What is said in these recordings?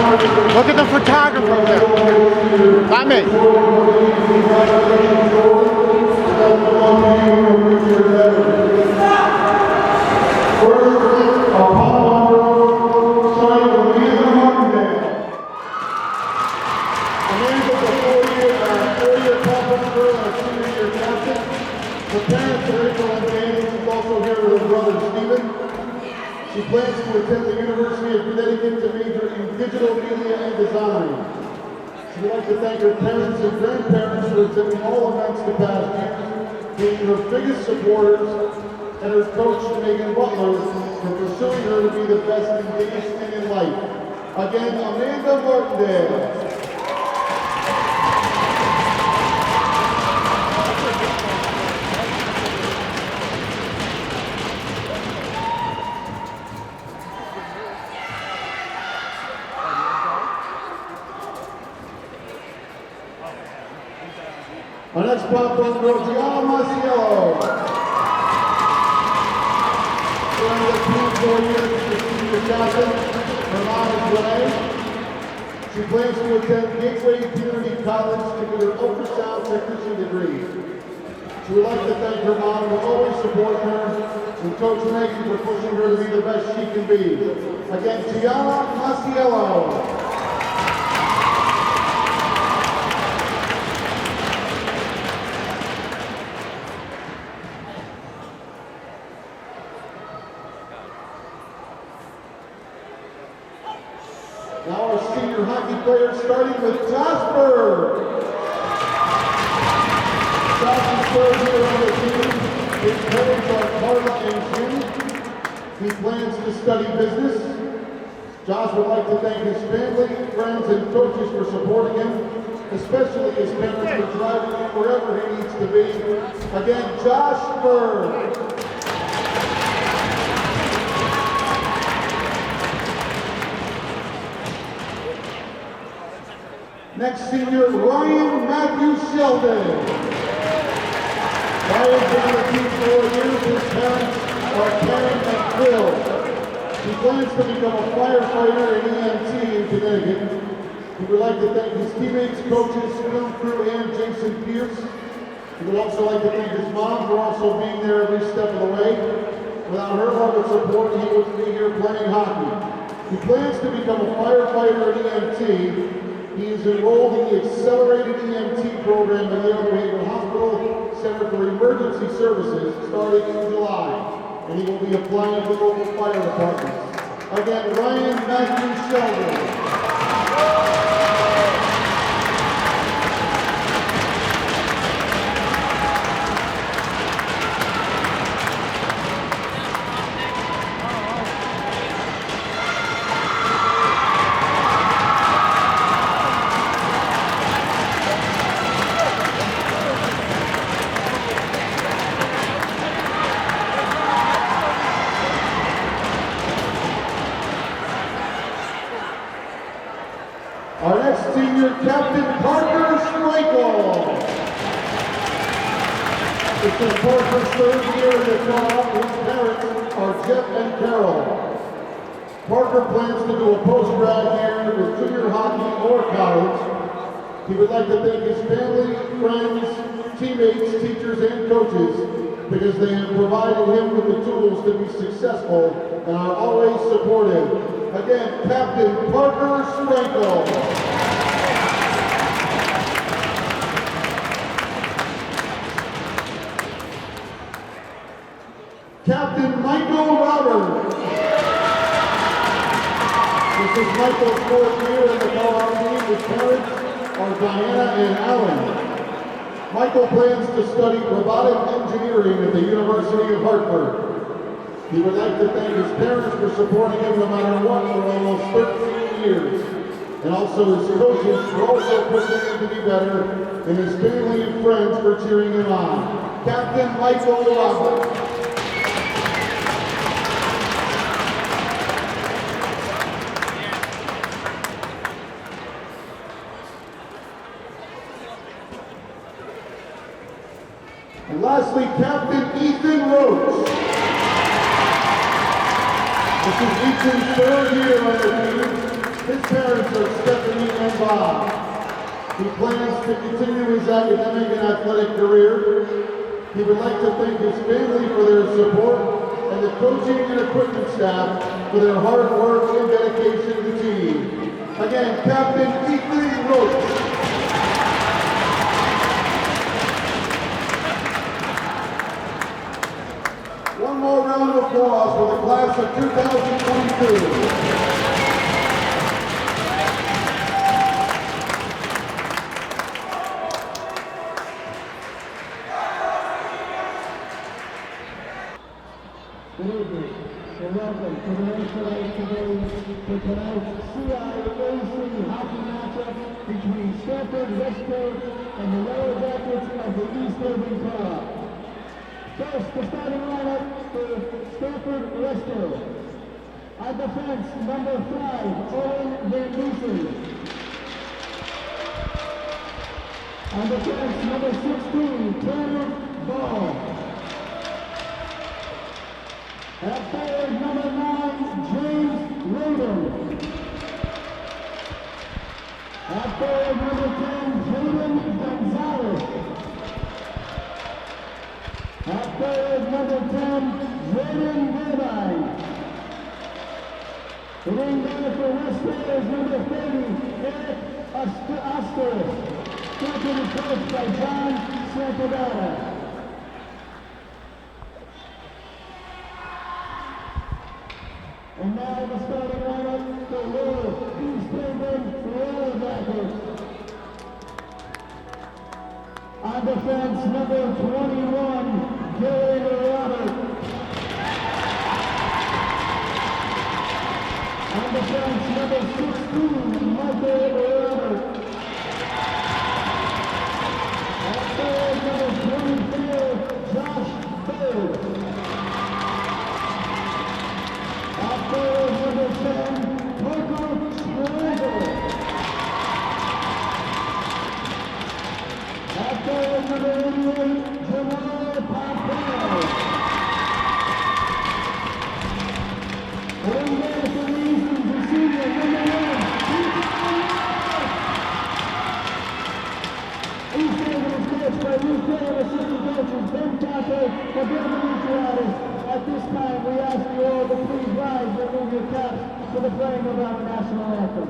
Look at the photographer there. Not me. Her parents are April and James. She's also here with her brother Stephen. She plans to attend the University of Connecticut to major in digital media and design. She would like to thank her parents and grandparents for attending all events the past year, being her biggest supporters, and her coach Megan Butler for pursuing her to be the best engaged and in life. Again, Amanda Martindale. Our next pop goes to Gianna Masiello. During the 24 years as a senior captain, her mom is Renee. She plans to attend Gateway Community College to get her ultrasound technician degree. She would like to thank her mom for always supporting her and Coach Megan for pushing her to be the best she can be. Again, Gianna Masiello. Now our senior hockey players, starting with Jasper. Jasper's third year on the team. His parents are Carla and Jim. He plans to study business. Josh would like to thank his family, friends, and coaches for supporting him, especially his parents for driving him wherever he needs to be. Again, Jasper. Next senior, Ryan Matthew Sheldon. Ryan's been on the team for 4 years. His parents are Karen and Phil. He plans to become a firefighter and EMT in Connecticut. He would like to thank his teammates, coaches, film crew, and Jason Pierce. He would also like to thank his mom for also being there every step of the way. Without her love and support, he wouldn't be here playing hockey. He plans to become a firefighter and EMT. He is enrolled in the Accelerated EMT program at Yale New Haven Hospital Center for Emergency Services starting in July, and he will be applying to local fire departments. Again, Ryan Matthew Sheldon. Our next senior, Captain Parker Schmeichel. This is Parker's third year in the club. His parents are Jeff and Carol. Parker plans to do a post-grad year with junior hockey or college. He would like to thank his family, friends, teammates, teachers, and coaches because they have provided him with the tools to be successful and are always supportive. Again, Captain Parker Schmeichel. Captain Michael Roberts. This is Michael's fourth year in the co-op team. His parents are Diana and Alan. Michael plans to study robotic engineering at the University of Hartford. He would like to thank his parents for supporting him no matter what for almost 13 years. And also his coaches for also pushing him to be better, and his family and friends for cheering him on. Captain Michael Roberts. And lastly, Captain Ethan Roach. This is Ethan's third year on the team. His parents are Stephanie and Bob. He plans to continue his academic and athletic career. He would like to thank his family for their support and the coaching and equipment staff for their hard work and dedication to the team. Again, Captain Ethan Roach. One more round of applause for the class of 2022. Good evening and welcome to the race today for tonight's CIAC hockey matchup between Stamford, Westhill, and the Yellow Jackets of the East Haven Co-op. First, the starting lineup for Stamford, Westhill. On defense, number 5, Owen Van Dusen. On defense, number 16, Tanner Ball. At forward, number 9, James Roden. At forward, number 10, Jaden Gonzalez. At forward, number 10, Jordan Irvine. The ring guard for Westhill is number 30, Eric Oster. Second is coached by John Santagata. And now the starting lineup for Little East Haven Yellow Jackets. On defense, number 21, Gary Robert. On defense, number 16, Michael Robert. At third, number 24, Josh Bird. At third, number 10, Parker Sprague. At third, number 88, Jamal Pompeo. And there for reasons, the senior, number 1, East Haven is coached by Luke Taylor, assistant coaches Ben Cato and Bill Demetriadis. At this time, we ask you all to please rise and remove your caps for the playing of our national anthem.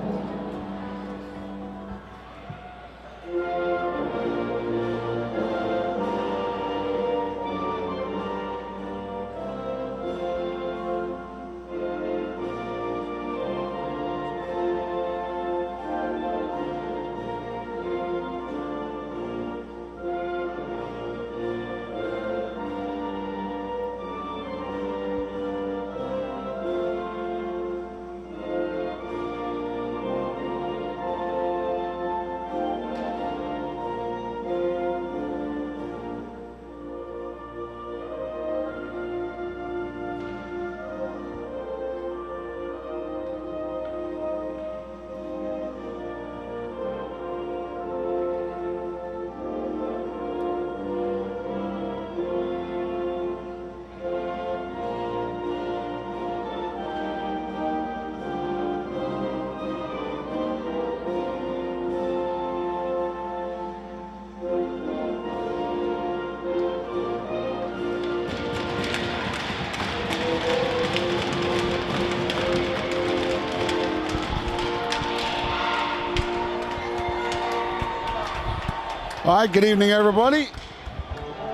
All right, good evening, everybody.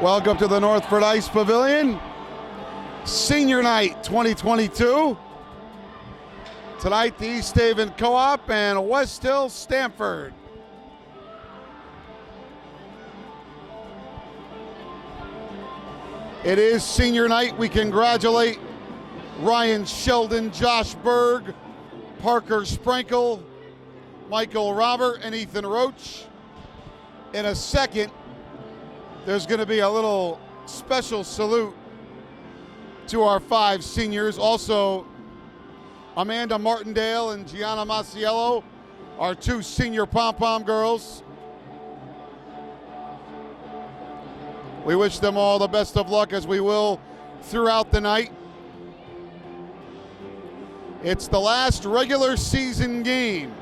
Welcome to the Northford Ice Pavilion. Senior Night 2022. Tonight, the East Haven Co-op and Westhill Stamford. It is senior night. We congratulate Ryan Sheldon, Josh Berg, Parker Sprinkle, Michael Robert, and Ethan Roach. In a second, there's going to be a little special salute to our 5 seniors. Also, Amanda Martindale and Gianna Masiello, our 2 senior pom-pom girls. We wish them all the best of luck, as we will throughout the night. It's the last regular season game.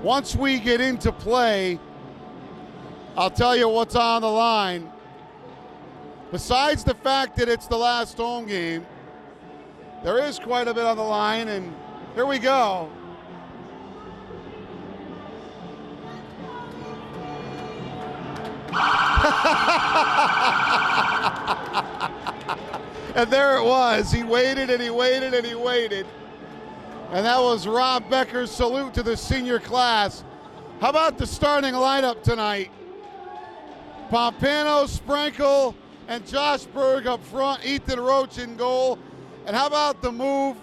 Once we get into play, I'll tell you what's on the line. Besides the fact that it's the last home game, there is quite a bit on the line, and here we go. And there it was. He waited and he waited and he waited. And that was Rob Becker's salute to the senior class. How about the starting lineup tonight? Pompano, Sprinkle, and Josh Berg up front, Ethan Roach in goal. And how about the move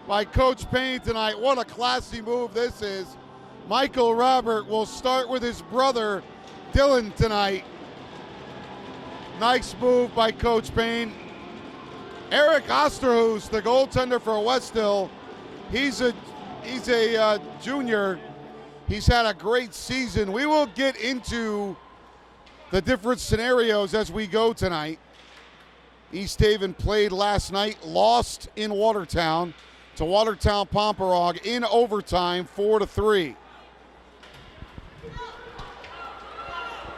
by Coach Payne tonight? What a classy move this is. Michael Robert will start with his brother, Dylan, tonight. Nice move by Coach Payne. Eric Osterhus, the goaltender for Westhill, he's a junior. He's had a great season. We will get into the different scenarios as we go tonight. East Haven played last night, lost in Watertown to Watertown Pomperog in overtime, 4-3.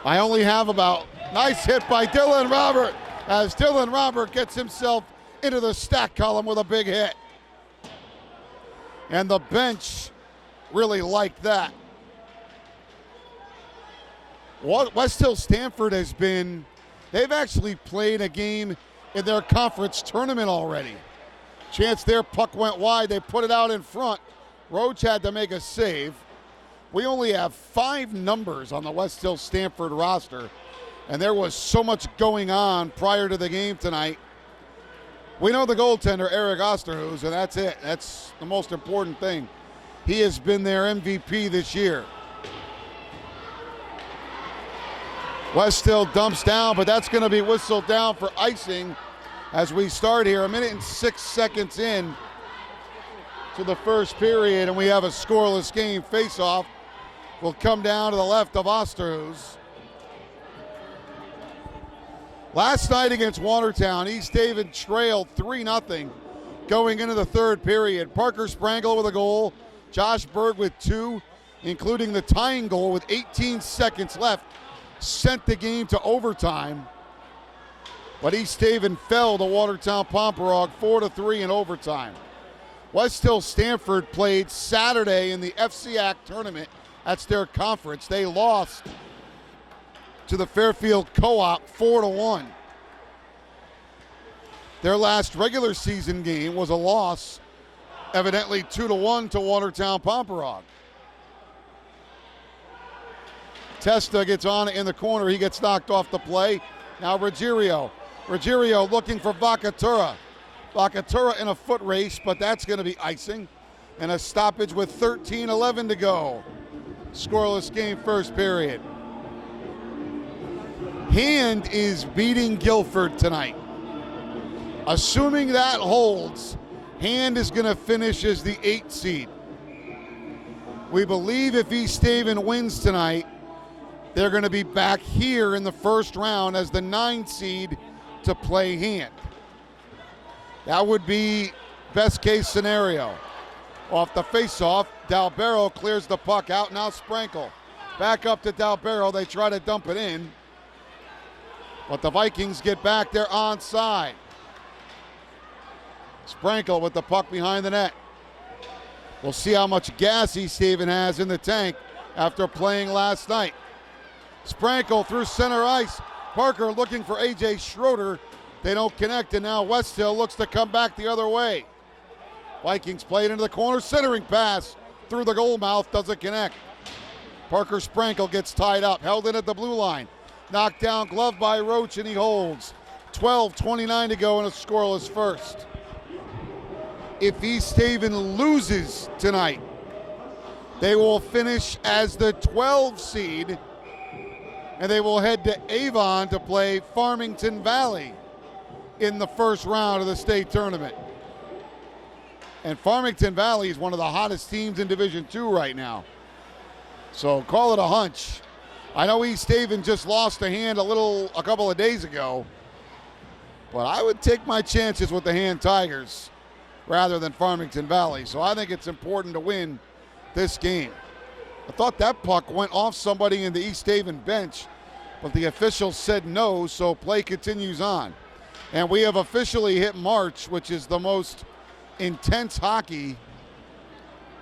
I only have about, nice hit by Dylan Robert, as Dylan Robert gets himself into the stat column with a big hit. And the bench really liked that. Westhill Stamford they've actually played a game in their conference tournament already. Chance their puck went wide, they put it out in front. Roach had to make a save. We only have 5 numbers on the Westhill Stamford roster, and there was so much going on prior to the game tonight. We know the goaltender, Eric Osterhus, and that's it. That's the most important thing. He has been their MVP this year. Westhill dumps down, but that's going to be whistled down for icing as we start here. 1 minute and 6 seconds in to the first period, and we have a scoreless game. Face-off will come down to the left of Osterhus. Last night against Watertown, East Haven trailed 3-0 going into the third period. Parker Sprangle with a goal, Josh Berg with 2, including the tying goal with 18 seconds left, sent the game to overtime. But East Haven fell to Watertown Pomperog 4-3 in overtime. Westhill Stamford played Saturday in the FCAC tournament. That's their conference. They lost to the Fairfield Co-op 4-1. Their last regular season game was a loss, evidently 2-1 to Watertown Pomperog. Testa gets on it in the corner. He gets knocked off the play. Now Ruggiero. Ruggiero looking for Vacatura. Vacatura in a foot race, but that's going to be icing. And a stoppage with 13:11 to go. Scoreless game, first period. Hand is beating Guilford tonight. Assuming that holds, Hand is going to finish as the 8th seed. We believe if East Haven wins tonight, they're going to be back here in the first round as the 9th seed to play Hand. That would be best case scenario. Off the face-off, Dalbero clears the puck out. Now Sprinkle. Back up to Dalbero. They try to dump it in. But the Vikings get back there onside. Sprinkle with the puck behind the net. We'll see how much gas East Haven has in the tank after playing last night. Sprinkle through center ice. Parker looking for A.J. Schroeder. They don't connect, and now Westhill looks to come back the other way. Vikings played into the corner, centering pass through the goal mouth, doesn't connect. Parker Sprinkle gets tied up, held in at the blue line. Knocked down, glove by Roach, and he holds. 12:29 to go in a scoreless first. If East Haven loses tonight, they will finish as the 12 seed, and they will head to Avon to play Farmington Valley in the first round of the state tournament. And Farmington Valley is one of the hottest teams in Division II right now. So call it a hunch. I know East Haven just lost a Hand a couple of days ago, but I would take my chances with the Hand Tigers. rather than Farmington Valley. So I think it's important to win this game. I thought that puck went off somebody in the East Haven bench, but the officials said no, so play continues on. And we have officially hit March, which is the most intense hockey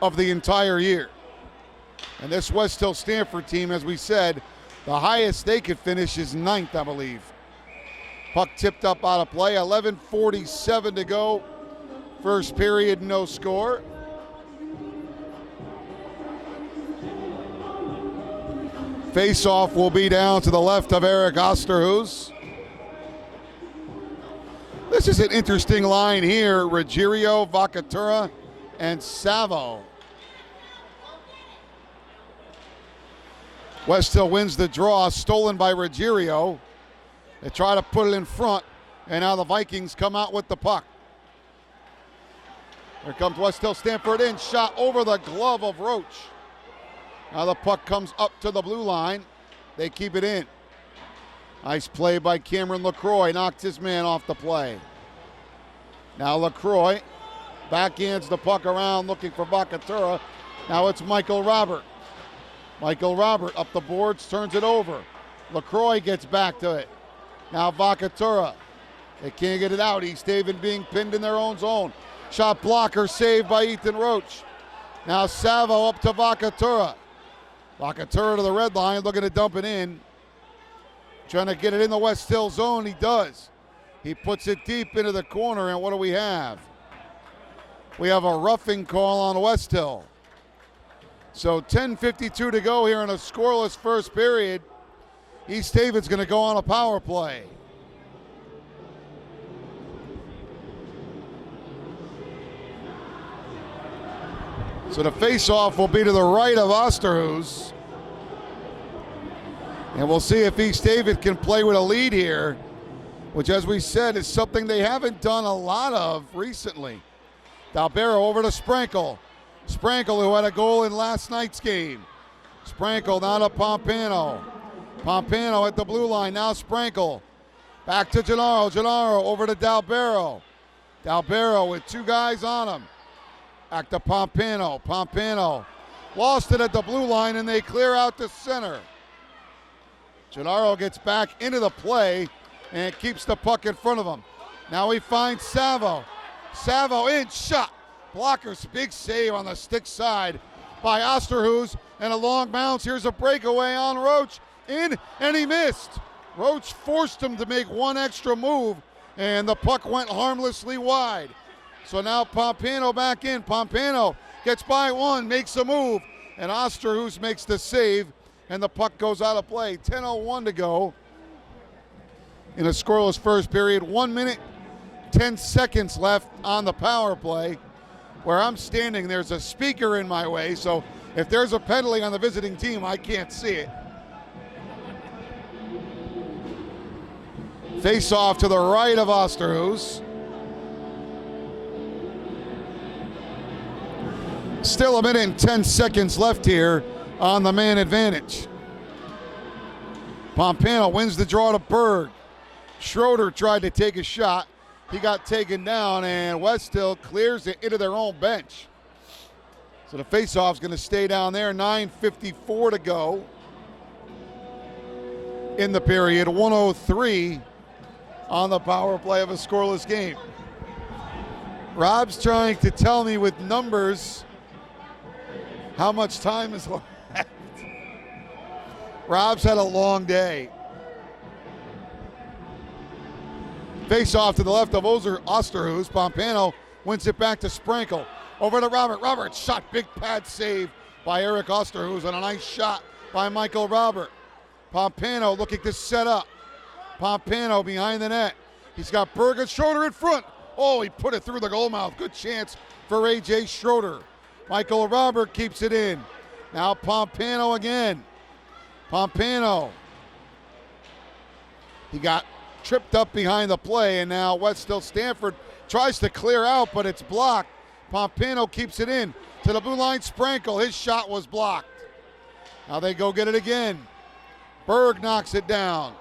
of the entire year. And this Westhill Stamford team, as we said, the highest they could finish is 9th, I believe. Puck tipped up out of play, 11:47 to go. First period, no score. Face-off will be down to the left of Eric Osterhuis. This is an interesting line here. Ruggiero, Vakatura, and Savo. Westhill wins the draw, stolen by Ruggiero. They try to put it in front, and now the Vikings come out with the puck. Here comes Westhill Stamford in, shot over the glove of Roach. Now the puck comes up to the blue line. They keep it in. Nice play by Cameron LaCroix, knocked his man off the play. Now LaCroix backhands the puck around looking for Vakatura. Now it's Michael Robert. Michael Robert up the boards, turns it over. LaCroix gets back to it. Now Vakatura. They can't get it out. East Haven being pinned in their own zone. Shot blocker saved by Ethan Roach. Now Savo up to Vakatura. Vakatura to the red line, looking to dump it in. Trying to get it in the Westhill zone, he does. He puts it deep into the corner, and what do we have? We have a roughing call on Westhill. So 10:52 to go here in a scoreless first period. East Haven's going to go on a power play. So the face-off will be to the right of Osterhuis. And we'll see if East Haven can play with a lead here, which, as we said, is something they haven't done a lot of recently. Dalbero over to Sprankle. Sprankle, who had a goal in last night's game. Sprankle now to Pompano. Pompano at the blue line, now Sprankle. Back to Gennaro. Gennaro over to Dalbero. Dalbero with two guys on him. Back to Pompano. Pompano lost it at the blue line, and they clear out to center. Gennaro gets back into the play and keeps the puck in front of him. Now he finds Savo. Savo in, shot. Blockers, big save on the stick side by Osterhuis, and a long bounce. Here's a breakaway on Roach. In, and he missed. Roach forced him to make one extra move, and the puck went harmlessly wide. So now Pompano back in. Pompano gets by one, makes a move, and Osterhuis makes the save, and the puck goes out of play. 10:01 to go in a scoreless first period. 1 minute, 10 seconds left on the power play. Where I'm standing, there's a speaker in my way, so if there's a penalty on the visiting team, I can't see it. Face off to the right of Osterhuis. Still a minute and 10 seconds left here on the man advantage. Pompano wins the draw to Berg. Schroeder tried to take a shot. He got taken down, and Westhill clears it into their own bench. So the faceoff's going to stay down there. 9:54 to go in the period. 1:03 on the power play of a scoreless game. Rob's trying to tell me with numbers how much time is left. Rob's had a long day. Face off to the left of Osterhuis. Pompano wins it back to Sprankle. Over to Robert. Robert shot, big pad save by Eric Osterhuis, and a nice shot by Michael Robert. Pompano looking to set up. Pompano behind the net. He's got Berg and Schroeder in front. Oh, he put it through the goal mouth. Good chance for A.J. Schroeder. Michael Robert keeps it in. Now Pompano again. Pompano. He got tripped up behind the play, and now Westhill Stamford tries to clear out, but it's blocked. Pompano keeps it in to the blue line. Sprankle, his shot was blocked. Now they go get it again. Berg knocks it down.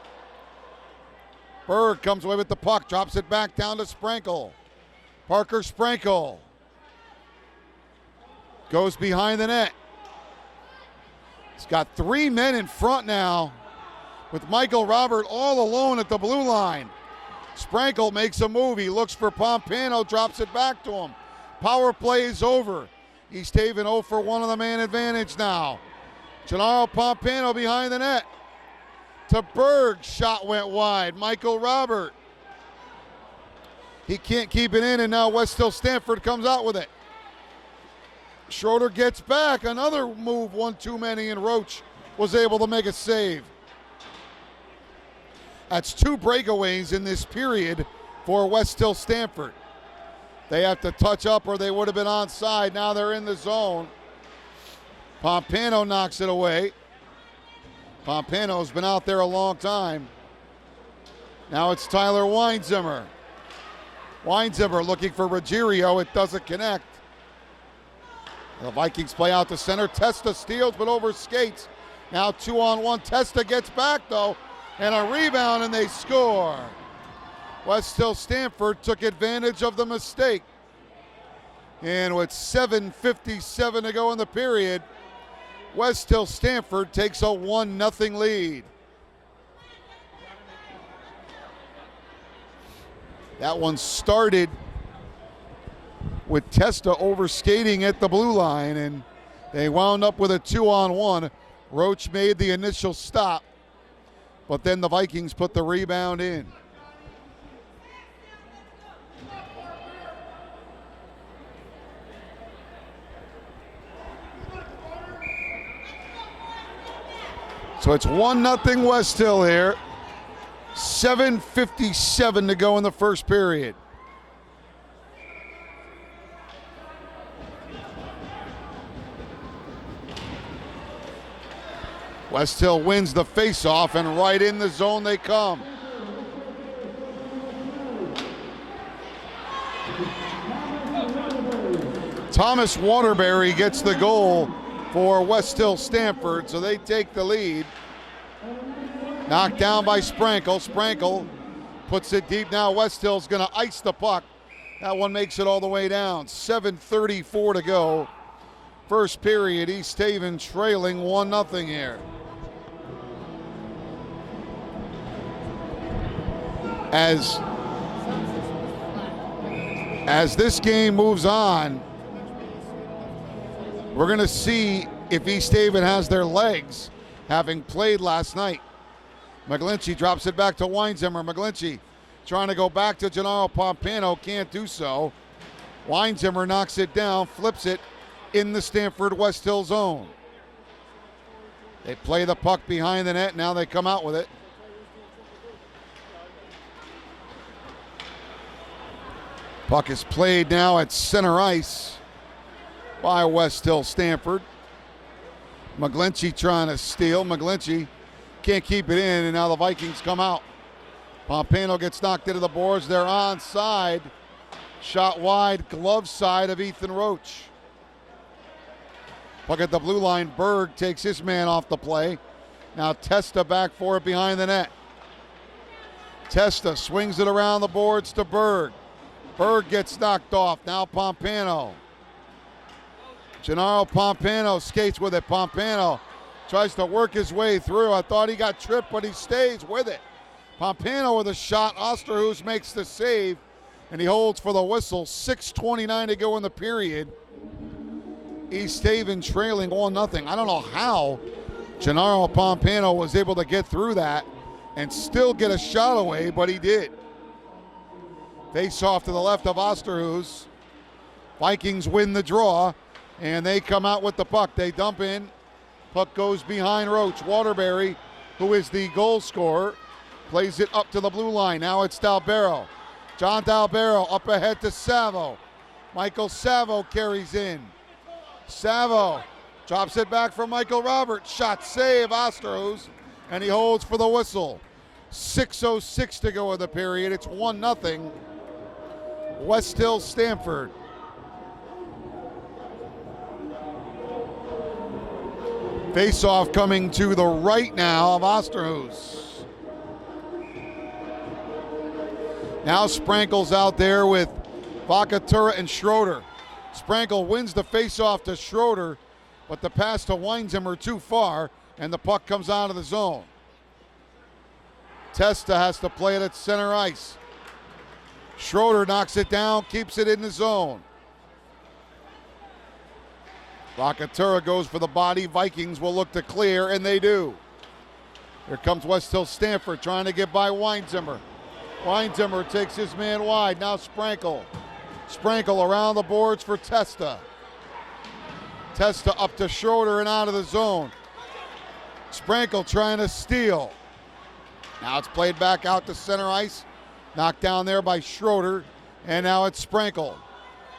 Berg comes away with the puck, drops it back down to Sprankle. Parker Sprinkle goes behind the net. He's got 3 men in front now with Michael Robert all alone at the blue line. Sprinkle makes a move. He looks for Pompano, drops it back to him. Power play is over. East Haven 0 for 1 on the man advantage now. Gennaro Pompano behind the net. To Berg, shot went wide. Michael Robert. He can't keep it in, and now Westhill Stamford comes out with it. Schroeder gets back. Another move, one too many, and Roach was able to make a save. That's 2 breakaways in this period for Westhill Stamford. They have to touch up or they would have been onside. Now they're in the zone. Pompano knocks it away. Pompano's been out there a long time. Now it's Tyler Weinzimmer. Weinzimmer looking for Ruggiero. It doesn't connect. The Vikings play out to center. Testa steals but over skates. Now 2-on-1. Testa gets back though. And a rebound and they score. Westhill Stamford took advantage of the mistake. And with 7:57 to go in the period, Westhill Stamford takes a 1-0 lead. That one started with Testa overskating at the blue line, and they wound up with a 2-on-1. Roach made the initial stop, but then the Vikings put the rebound in. So it's 1-0 Westhill here. 7:57 to go in the first period. Westhill wins the faceoff, and right in the zone they come. Thomas Waterbury gets the goal for Westhill Stamford, so they take the lead. Knocked down by Sprankle. Sprankle puts it deep now. Westhill's going to ice the puck. That one makes it all the way down. 7:34 to go. First period, East Haven trailing 1-0 here. As this game moves on, we're going to see if East Haven has their legs, having played last night. McGlinchey drops it back to Weinzimmer. McGlinchey trying to go back to Gennaro Pompano, can't do so. Weinzimmer knocks it down, flips it in the Stamford Westhill zone. They play the puck behind the net, now they come out with it. Puck is played now at center ice by Westhill Stamford. McGlinchey trying to steal. McGlinchey can't keep it in, and now the Vikings come out. Pompano gets knocked into the boards. They're onside. Shot wide, glove side of Ethan Roach. Puck at the blue line. Berg takes his man off the play. Now Testa back for it behind the net. Testa swings it around the boards to Berg. Berg gets knocked off. Now Pompano. Gennaro Pompano skates with it. Pompano tries to work his way through. I thought he got tripped, but he stays with it. Pompano with a shot. Osterhuis makes the save, and he holds for the whistle. 6:29 to go in the period. East Haven trailing 1-0. I don't know how Gennaro Pompano was able to get through that and still get a shot away, but he did. Face off to the left of Osterhuis. Vikings win the draw, and they come out with the puck. They dump in. Puck goes behind Roach. Waterbury, who is the goal scorer, plays it up to the blue line. Now it's Dalbero. John Dalbero up ahead to Savo. Michael Savo carries in. Savo drops it back for Michael Roberts. Shot save, Osterhuis, and he holds for the whistle. 6:06 to go in the period. It's 1-0. Westhill Stamford. Face-off coming to the right now of Osterhuis. Now Sprankle's out there with Vakatura and Schroeder. Sprankle wins the faceoff to Schroeder, but the pass to Weinzimmer too far, and the puck comes out of the zone. Testa has to play it at center ice. Schroeder knocks it down, keeps it in the zone. Vakatura goes for the body. Vikings will look to clear, and they do. Here comes Westhill Stamford trying to get by Weinzimmer. Weinzimmer takes his man wide. Now Sprankle. Sprankle around the boards for Testa. Testa up to Schroeder and out of the zone. Sprankle trying to steal. Now it's played back out to center ice. Knocked down there by Schroeder. And now it's Sprankle.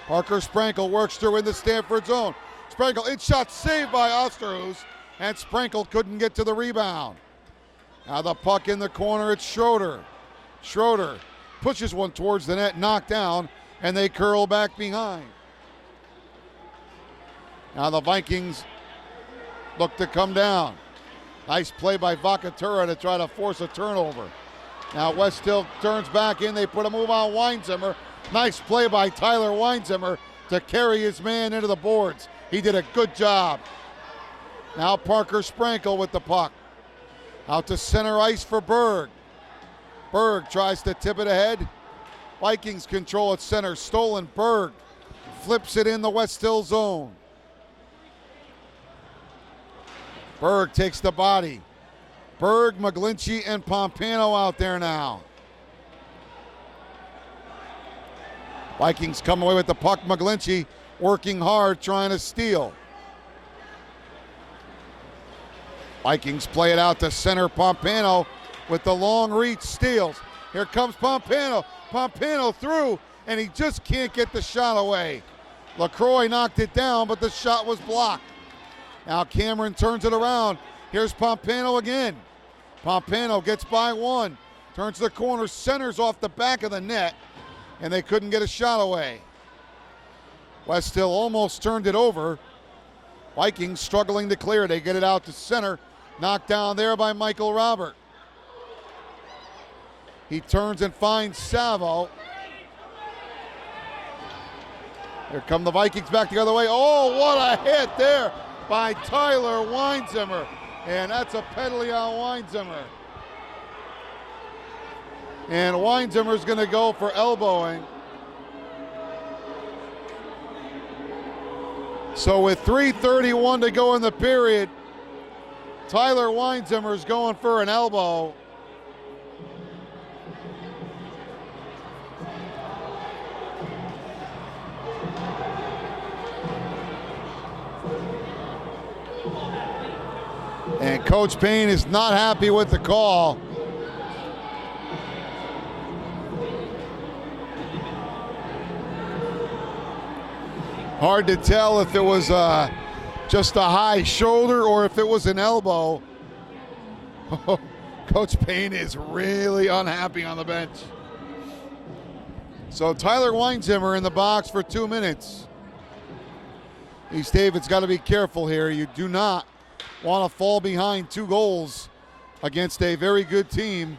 Parker Sprankle works through in the Stamford zone. Sprankle, in shot saved by Osterhuis. And Sprankle couldn't get to the rebound. Now the puck in the corner, it's Schroeder. Schroeder pushes one towards the net, knocked down, and they curl back behind. Now the Vikings look to come down. Nice play by Vakatura to try to force a turnover. Now Westhill turns back in. They put a move on Weinzimmer. Nice play by Tyler Weinzimmer to carry his man into the boards. He did a good job. Now Parker Sprankle with the puck. Out to center ice for Berg. Berg tries to tip it ahead. Vikings control at center. Stolen. Berg flips it in the Westhill zone. Berg takes the body. Berg, McGlinchey, and Pompano out there now. Vikings come away with the puck. McGlinchey working hard, trying to steal. Vikings play it out to center. Pompano with the long reach steals. Here comes Pompano. Pompano through, and he just can't get the shot away. LaCroix knocked it down, but the shot was blocked. Now Cameron turns it around. Here's Pompano again. Pompano gets by one. Turns the corner, centers off the back of the net, and they couldn't get a shot away. Westhill almost turned it over. Vikings struggling to clear. They get it out to center. Knocked down there by Michael Robert. He turns and finds Savo. Here come the Vikings back the other way. Oh, what a hit there by Tyler Weinzimmer. And that's a penalty on Weinzimmer. And Weinzimmer's going to go for elbowing. So with 3:31 to go in the period, Tyler Weinzimmer's going for an elbow. And Coach Payne is not happy with the call. Hard to tell if it was just a high shoulder or if it was an elbow. Coach Payne is really unhappy on the bench. So Tyler Weinzimmer in the box for 2 minutes. East Haven's got to be careful here. You do not want to fall behind 2 goals against a very good team.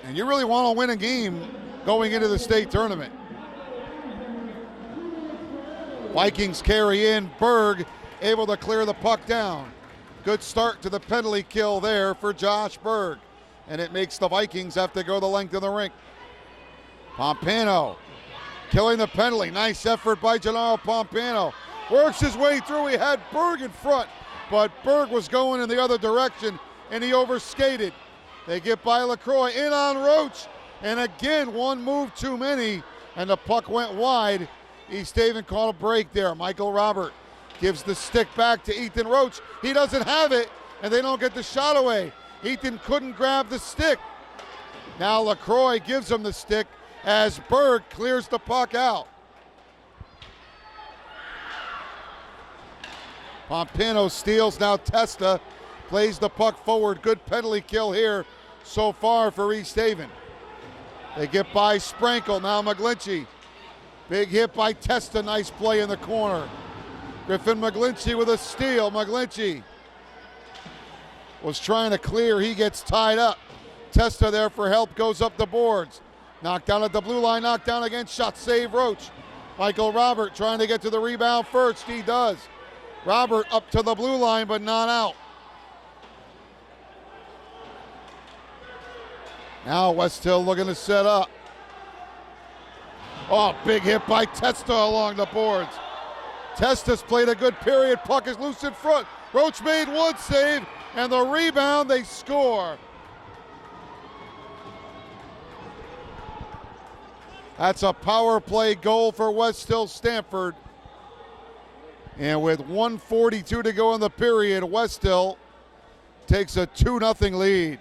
And you really want to win a game going into the state tournament. Vikings carry in. Berg able to clear the puck down. Good start to the penalty kill there for Josh Berg. And it makes the Vikings have to go the length of the rink. Pompano killing the penalty. Nice effort by Gennaro Pompano. Works his way through. He had Berg in front, but Berg was going in the other direction and he overskated. They get by LaCroix, in on Roach, and again, one move too many, and the puck went wide. East Haven caught a break there. Michael Robert gives the stick back to Ethan Roach. He doesn't have it, and they don't get the shot away. Ethan couldn't grab the stick. Now LaCroix gives him the stick as Berg clears the puck out. Pompano steals. Now Testa plays the puck forward. Good penalty kill here so far for East Haven. They get by Sprankle. Now McGlinchey. Big hit by Testa. Nice play in the corner. Griffin McGlinchey with a steal. McGlinchey was trying to clear. He gets tied up. Testa there for help. Goes up the boards. Knocked down at the blue line, knocked down again, shot save Roach. Michael Robert trying to get to the rebound first, he does. Robert up to the blue line, but not out. Now Westhill looking to set up. Oh, big hit by Testa along the boards. Testa's played a good period, puck is loose in front. Roach made one save, and the rebound, they score. That's a power play goal for Westhill Stamford. And with 1:42 to go in the period, Westhill takes a 2-0 lead.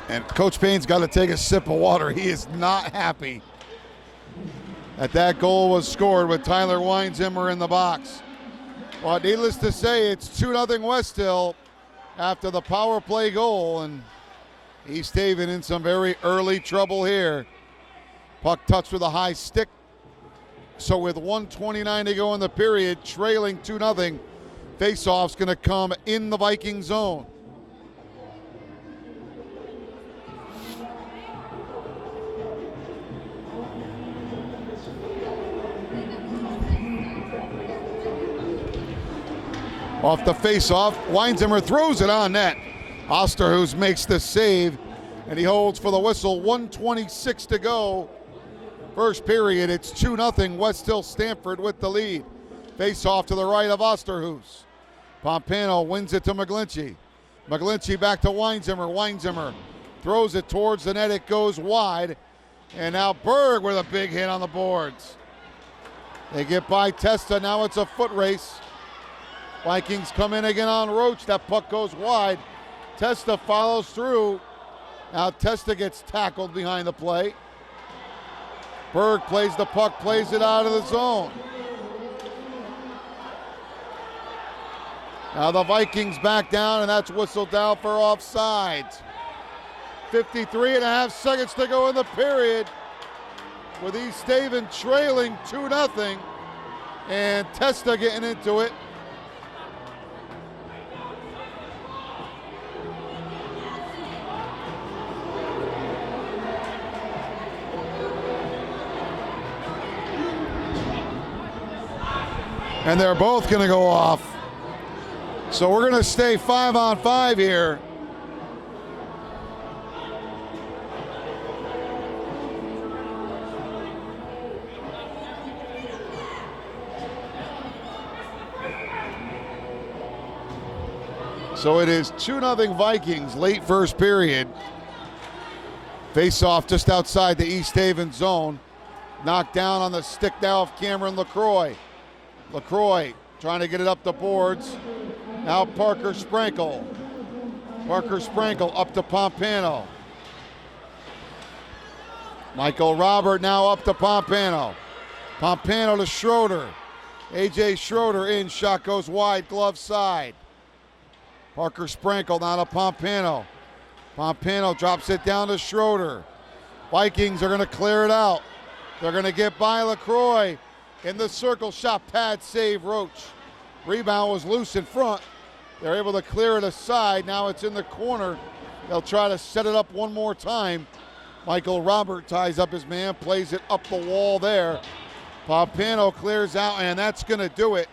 And Coach Payne's got to take a sip of water. He is not happy that goal was scored with Tyler Weinzimmer in the box. Well, needless to say, it's 2-0 Westhill after the power play goal, and East Haven in some very early trouble here. Puck touched with a high stick. So with 1:29 to go in the period, trailing 2-0, faceoff's going to come in the Viking zone. Off the face-off, Weinzimmer throws it on net. Osterhuis makes the save, and he holds for the whistle. 1:26 to go. First period, it's 2-0, Westhill Stamford with the lead. Face-off to the right of Osterhuis. Pompano wins it to McGlinchey. McGlinchey back to Weinzimmer. Weinzimmer throws it towards the net. It goes wide. And now Berg with a big hit on the boards. They get by Testa. Now it's a foot race. Vikings come in again on Roach. That puck goes wide. Testa follows through. Now Testa gets tackled behind the play. Berg plays the puck, plays it out of the zone. Now the Vikings back down, and that's whistled down for offsides. 53.5 seconds to go in the period, with East Haven trailing 2-0, and Testa getting into it. And they're both going to go off. So we're going to stay 5-on-5 here. So it is 2-0 Vikings, late first period. Face off just outside the East Haven zone. Knocked down on the stick now of Cameron LaCroix. LaCroix trying to get it up the boards. Now Parker Sprankle. Parker Sprankle up to Pompano. Michael Robert now up to Pompano. Pompano to Schroeder. A.J. Schroeder in, shot goes wide, glove side. Parker Sprankle now to Pompano. Pompano drops it down to Schroeder. Vikings are going to clear it out. They're going to get by LaCroix. In the circle, shot pad save Roach. Rebound was loose in front. They're able to clear it aside. Now it's in the corner. They'll try to set it up one more time. Michael Robert ties up his man, plays it up the wall there. Pompano clears out, and that's going to do it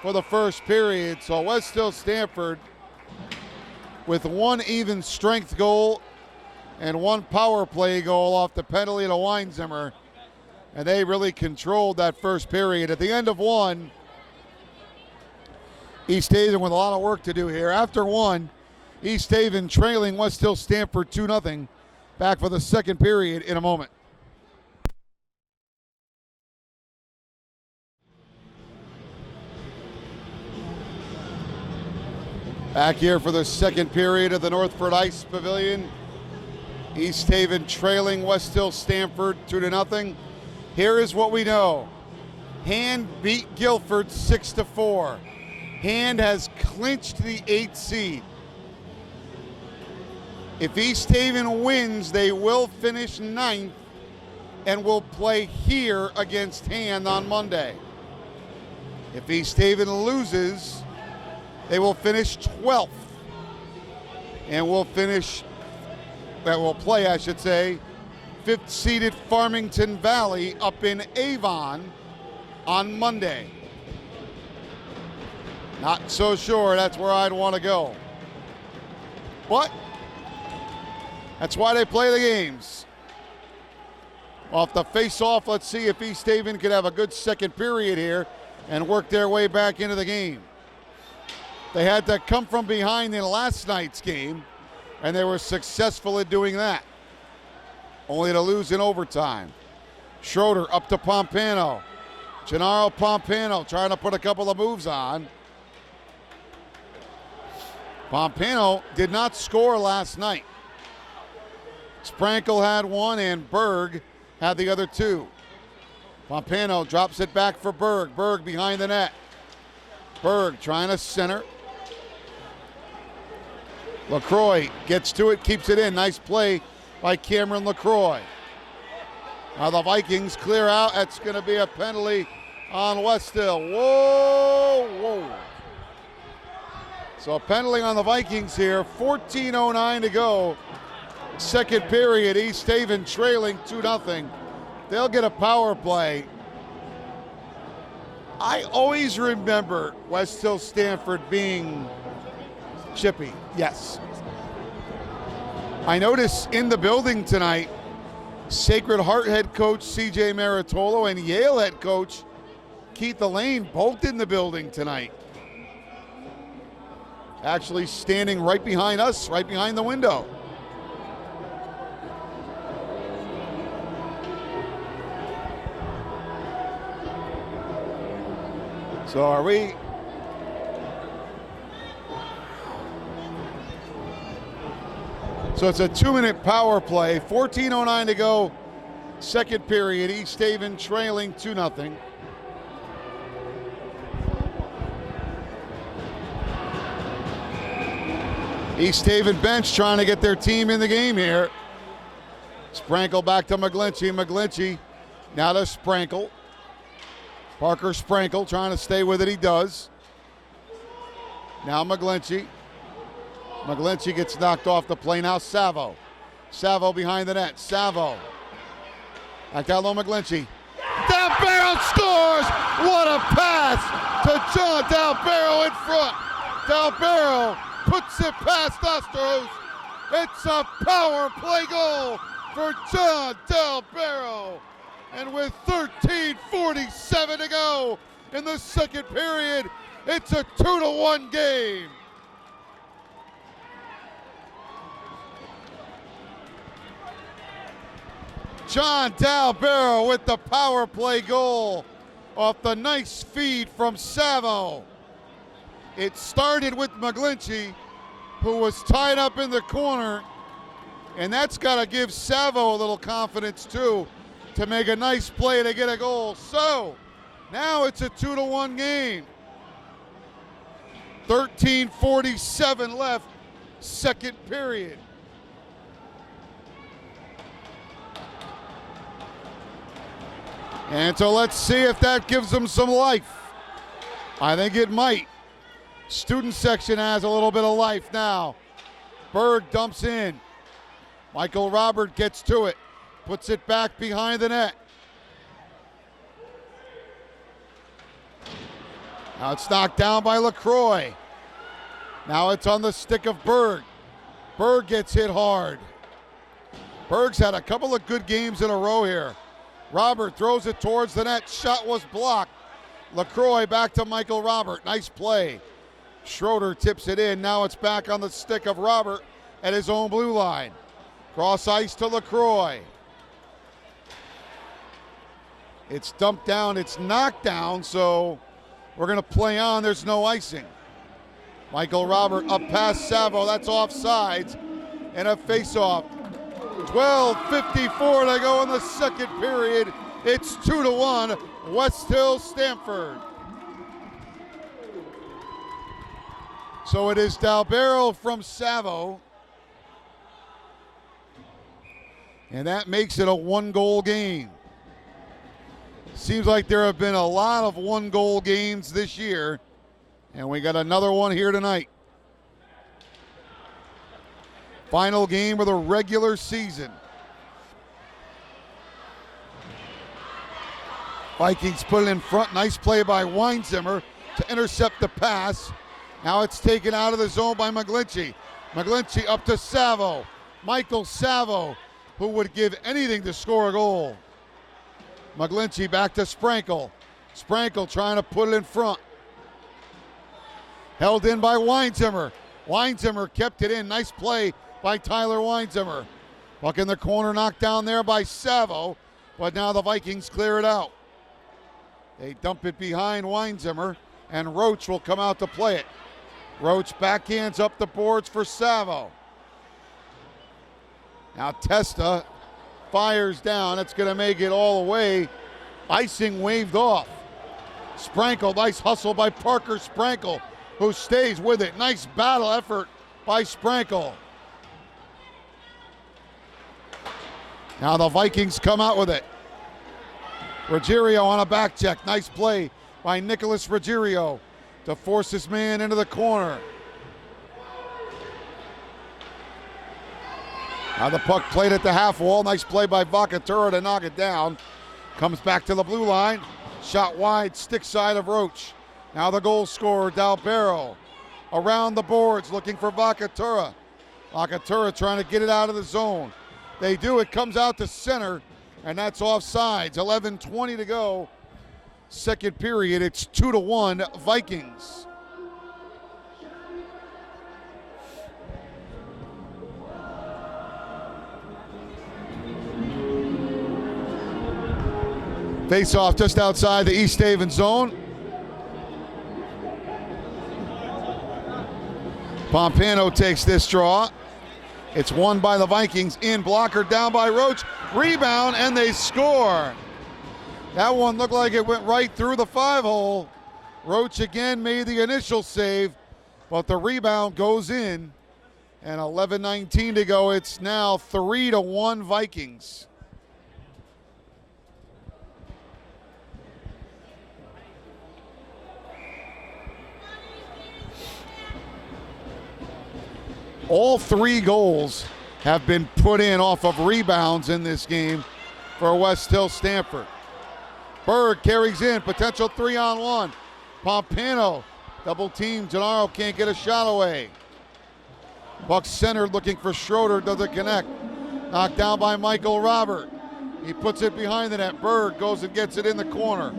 for the first period. So Westhill Stamford with one even strength goal and one power play goal off the penalty to Weinzimmer. And they really controlled that first period. At the end of one, East Haven with a lot of work to do here. After one, East Haven trailing Westhill Stamford 2-0. Back for the second period in a moment. Back here for the second period of the Northford Ice Pavilion. East Haven trailing Westhill Stamford 2-0. Here is what we know. Hand beat Guilford 6-4. Hand has clinched the 8th seed. If East Haven wins, they will finish 9th and will play here against Hand on Monday. If East Haven loses, they will finish 12th and will play, I should say, 5th seeded Farmington Valley up in Avon on Monday. Not so sure that's where I'd want to go. But that's why they play the games. Off the face-off, let's see if East Haven could have a good second period here and work their way back into the game. They had to come from behind in last night's game, and they were successful at doing that, only to lose in overtime. Schroeder up to Pompano. Gennaro Pompano trying to put a couple of moves on. Pompano did not score last night. Sprankle had one and Berg had the other two. Pompano drops it back for Berg. Berg behind the net. Berg trying to center. LaCroix gets to it, keeps it in. Nice play by Cameron LaCroix. Now the Vikings clear out. That's going to be a penalty on Westhill. Whoa. So a penalty on the Vikings here. 14:09 to go. Second period, East Haven trailing 2-0. They'll get a power play. I always remember Westhill Stamford being chippy. Yes. I noticed in the building tonight, Sacred Heart head coach C.J. Maritolo and Yale head coach Keith Elaine both in the building tonight. Actually standing right behind us, right behind the window. So are we? So it's a 2-minute power play. 14:09 to go. Second period. East Haven trailing 2-0. East Haven bench trying to get their team in the game here. Sprankle back to McGlinchey. McGlinchey now to Sprankle. Parker Sprankle trying to stay with it. He does. Now McGlinchey. McGlinchey gets knocked off the play. Now Savo. Savo behind the net. Savo. Back down low McGlinchey. Del Barrow scores! What a pass to John Del Barrow in front. Del Barrow puts it past Osteros. It's a power play goal for John Del Barrow. And with 13:47 to go in the second period, it's a 2-1 game. John Del Barrow with the power play goal off the nice feed from Savo. It started with McGlinchey, who was tied up in the corner, and that's got to give Savo a little confidence too, to make a nice play to get a goal. So now it's a 2-1 game. 13:47 left, second period. And so let's see if that gives them some life. I think it might. Student section has a little bit of life now. Berg dumps in. Michael Robert gets to it. Puts it back behind the net. Now it's knocked down by LaCroix. Now it's on the stick of Berg. Berg gets hit hard. Berg's had a couple of good games in a row here. Robert throws it towards the net. Shot was blocked. LaCroix back to Michael Robert. Nice play. Schroeder tips it in. Now it's back on the stick of Robert at his own blue line. Cross ice to LaCroix. It's dumped down. It's knocked down, so we're going to play on. There's no icing. Michael Robert up past Savo. That's offsides. And a face-off. 12:54 to go in the second period. It's 2-1, Westhill Stamford. So it is Del Barrow from Savo. And that makes it a 1-goal game. Seems like there have been a lot of 1-goal games this year, and we got another one here tonight. Final game of the regular season. Vikings put it in front. Nice play by Weinzimmer to intercept the pass. Now it's taken out of the zone by McGlinchey. McGlinchey up to Savo. Michael Savo, who would give anything to score a goal. McGlinchey back to Sprankle. Sprankle trying to put it in front. Held in by Weinzimmer. Weinzimmer kept it in. Nice play by Tyler Weinzimmer. Puck in the corner, knocked down there by Savo, but now the Vikings clear it out. They dump it behind Weinzimmer, and Roach will come out to play it. Roach backhands up the boards for Savo. Now Testa fires down. It's going to make it all the way. Icing waved off. Sprankle, nice hustle by Parker Sprankle, who stays with it. Nice battle effort by Sprankle. Now the Vikings come out with it. Ruggiero on a back check. Nice play by Nicholas Ruggiero to force his man into the corner. Now the puck played at the half wall. Nice play by Vakatura to knock it down. Comes back to the blue line. Shot wide, stick side of Roach. Now the goal scorer, Dalbero. Around the boards looking for Vakatura. Vakatura trying to get it out of the zone. They do. It comes out to center, and that's offsides. 11:20 to go. Second period. It's 2-1 Vikings. Face off just outside the East Haven zone. Pompano takes this draw. It's won by the Vikings. In blocker down by Roach. Rebound, and they score. That one looked like it went right through the 5-hole. Roach again made the initial save, but the rebound goes in. And 11:19 to go. It's now 3-1 Vikings. All 3 goals have been put in off of rebounds in this game for Westhill Stamford. Berg carries in, potential 3-on-1. Pompano, double team. Gennaro can't get a shot away. Buck centered looking for Schroeder, doesn't connect. Knocked down by Michael Robert. He puts it behind the net. Berg goes and gets it in the corner.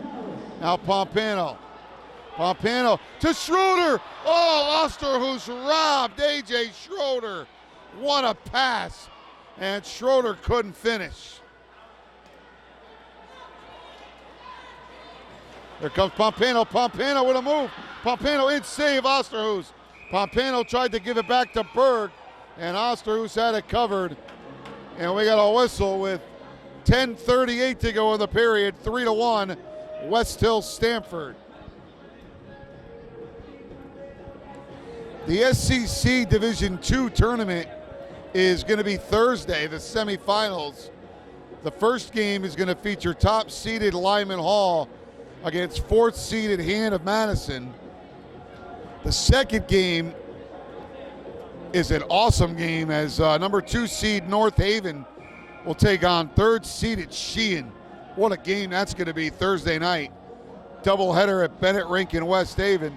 Now Pompano. Pompano to Schroeder. Oh, Osterhuis robbed A.J. Schroeder. What a pass. And Schroeder couldn't finish. Here comes Pompano. Pompano with a move. Pompano in save Osterhuis. Pompano tried to give it back to Berg, and Osterhuis had it covered. And we got a whistle with 10:38 to go in the period. 3-1 Westhill Stamford. The SCC Division II tournament is going to be Thursday, the semifinals. The first game is going to feature top-seeded Lyman Hall against fourth-seeded Hand of Madison. The second game is an awesome game as number 2 seed North Haven will take on third-seeded Sheehan. What a game that's going to be Thursday night. Doubleheader at Bennett Rink in West Haven.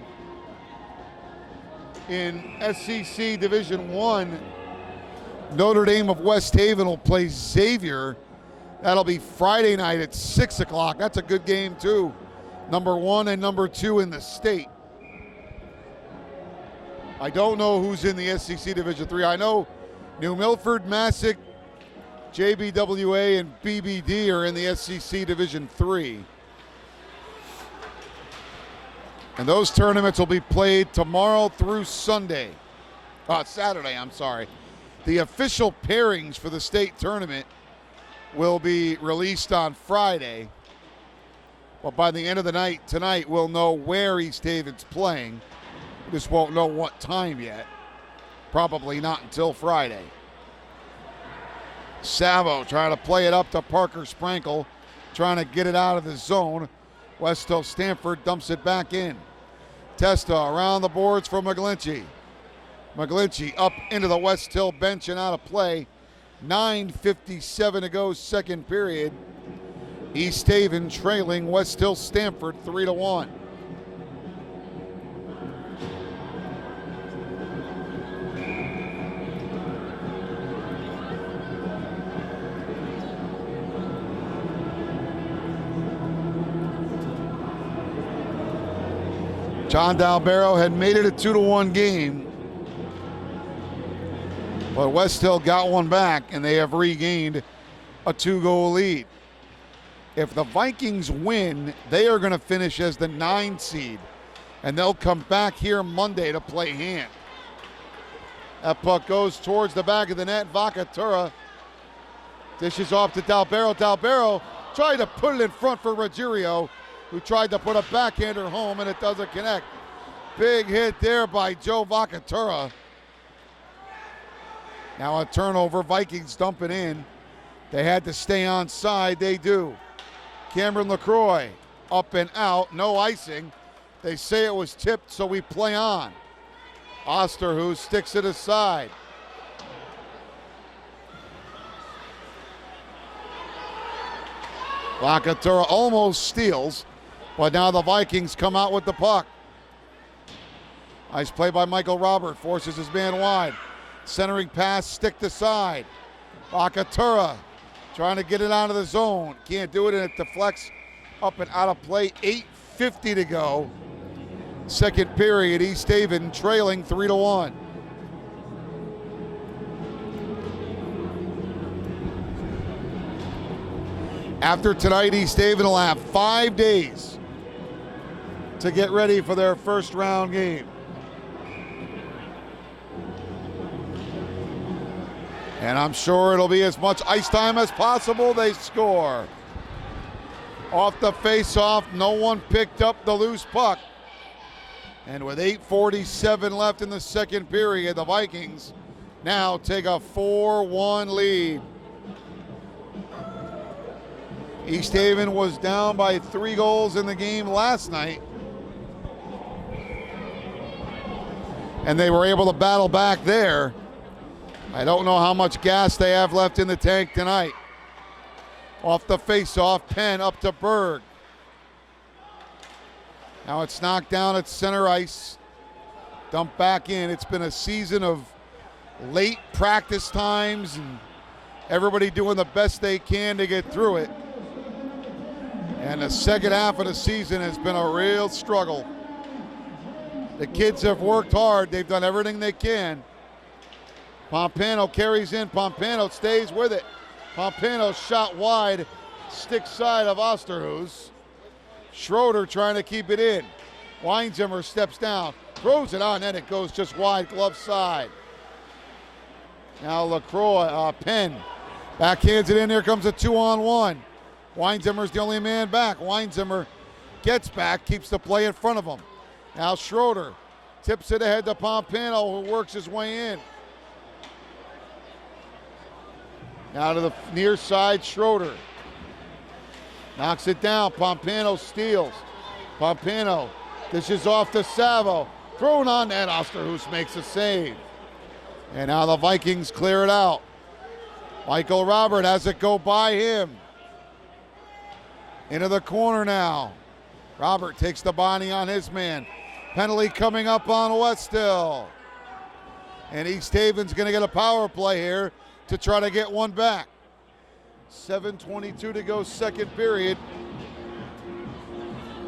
In SCC Division I, Notre Dame of West Haven will play Xavier. That'll be Friday night at 6 o'clock. That's a good game too. Number 1 and number 2 in the state. I don't know who's in the SCC Division III. I know New Milford, Massac, JBWA, and BBD are in the SCC Division III. And those tournaments will be played tomorrow through Saturday, I'm sorry. The official pairings for the state tournament will be released on Friday. But by the end of the night tonight, we'll know where East Haven's playing. We just won't know what time yet. Probably not until Friday. Savo trying to play it up to Parker Sprankle, trying to get it out of the zone. Westhill Stamford dumps it back in. Testa around the boards for McGlinchey. McGlinchey up into the Westhill bench and out of play. 9:57 to go, second period. East Haven trailing Westhill Stamford 3-1. John Dalbero had made it a 2-1 game, but Westhill got one back and they have regained a 2-goal lead. If the Vikings win, they are going to finish as the 9 seed, and they'll come back here Monday to play hand. That puck goes towards the back of the net. Vakatura dishes off to Dalbero. Dalbero tried to put it in front for Ruggiero, who tried to put a backhander home, and it doesn't connect. Big hit there by Joe Vakatura. Now a turnover, Vikings dump it in. They had to stay on side, they do. Cameron LaCroix, up and out, no icing. They say it was tipped, so we play on. Osterhuis sticks it aside. Vakatura almost steals, but now the Vikings come out with the puck. Nice play by Michael Robert, forces his man wide. Centering pass, stick to side. Vakatura trying to get it out of the zone. Can't do it, and it deflects up and out of play. 8:50 to go. Second period, East Haven trailing 3-1. After tonight, East Haven will have 5 days to get ready for their first round game. And I'm sure it'll be as much ice time as possible. They score. Off the face-off, no one picked up the loose puck. And with 8:47 left in the second period, the Vikings now take a 4-1 lead. East Haven was down by 3 goals in the game last night, and they were able to battle back there. I don't know how much gas they have left in the tank tonight. Off the face-off, Penn up to Berg. Now it's knocked down at center ice. Dumped back in. It's been a season of late practice times and everybody doing the best they can to get through it. And the second half of the season has been a real struggle. The kids have worked hard. They've done everything they can. Pompano carries in. Pompano stays with it. Pompano shot wide. Stick side of Osterhuis. Schroeder trying to keep it in. Weinzimmer steps down. Throws it on, and it goes just wide glove side. Now LaCroix, Penn backhands it in. Here comes a 2-on-1. Weinzimmer's the only man back. Weinzimmer gets back, keeps the play in front of him. Now Schroeder tips it ahead to Pompano, who works his way in. Now to the near side, Schroeder knocks it down. Pompano steals. Pompano dishes off to Savo. Thrown on net, Osterhuis makes a save. And now the Vikings clear it out. Michael Robert has it go by him. Into the corner now. Robert takes the body on his man. Penalty coming up on Westhill. And East Haven's going to get a power play here to try to get one back. 7:22 to go, second period.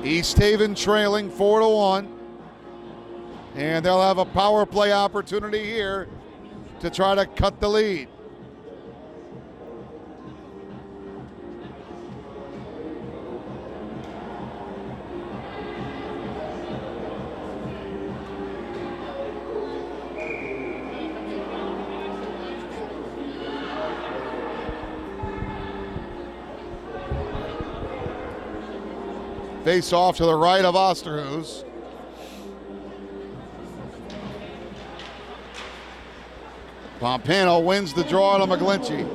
East Haven trailing 4-1. And they'll have a power play opportunity here to try to cut the lead. Face off to the right of Osterhuis. Pompano wins the draw to McGlinchey.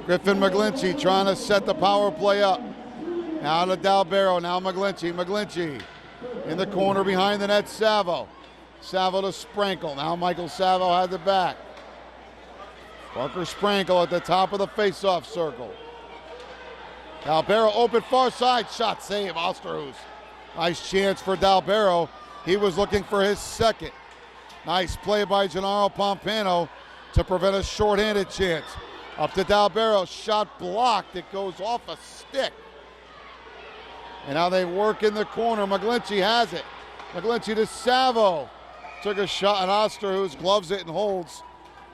Griffin McGlinchey trying to set the power play up. Now to Dalbero, now McGlinchey. McGlinchey in the corner behind the net, Savo. Savo to Sprankle. Now Michael Savo had the back. Parker Sprankle at the top of the face-off circle. Dalbero open far side, shot save, Osterhus. Nice chance for Dalbero. He was looking for his second. Nice play by Gennaro Pompano to prevent a shorthanded chance. Up to Dalbero, shot blocked. It goes off a stick. And now they work in the corner. McGlinchey has it. McGlinchey to Savo. Took a shot, and Osterhus gloves it and holds.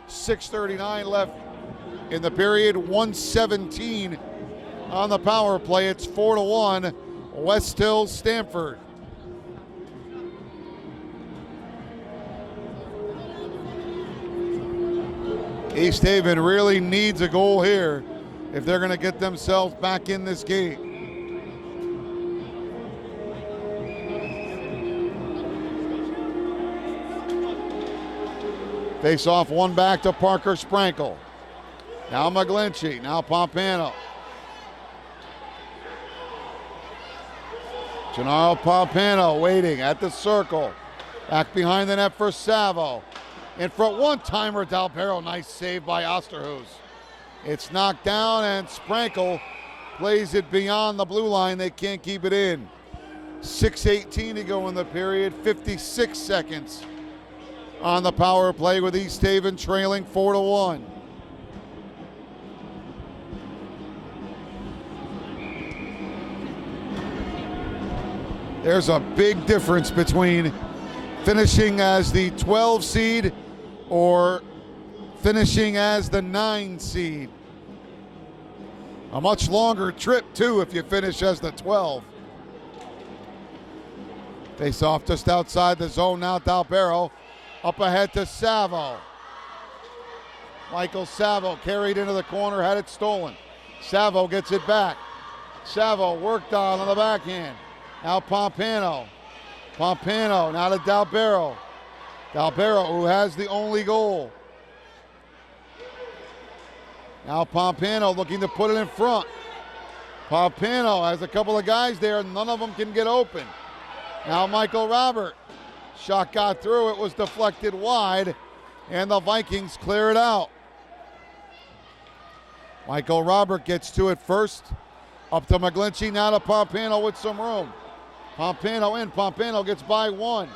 6:39 left in the period. 1:17 on the power play. It's 4-1. Westhill, Stamford. East Haven really needs a goal here if they're going to get themselves back in this game. Face off, one back to Parker Sprankle. Now McGlinchey, now Pompano. Gennaro Pompano waiting at the circle. Back behind the net for Savo. In front, one-timer, Dalbero, nice save by Osterhus. It's knocked down, and Sprankle plays it beyond the blue line. They can't keep it in. 6:18 to go in the period, 56 seconds on the power play with East Haven trailing 4-1. There's a big difference between finishing as the 12 seed or finishing as the 9 seed. A much longer trip too if you finish as the 12. Face off just outside the zone now, Dalbero. Up ahead to Savo. Michael Savo carried into the corner, had it stolen. Savo gets it back. Savo worked on the backhand. Now Pompano. Pompano now to Dalbero. Dalbero, who has the only goal. Now Pompano looking to put it in front. Pompano has a couple of guys there, none of them can get open. Now Michael Robert. Shot got through, it was deflected wide, and the Vikings clear it out. Michael Robert gets to it first. Up to McGlinchey, now to Pompano with some room. Pompano in, Pompano gets by one.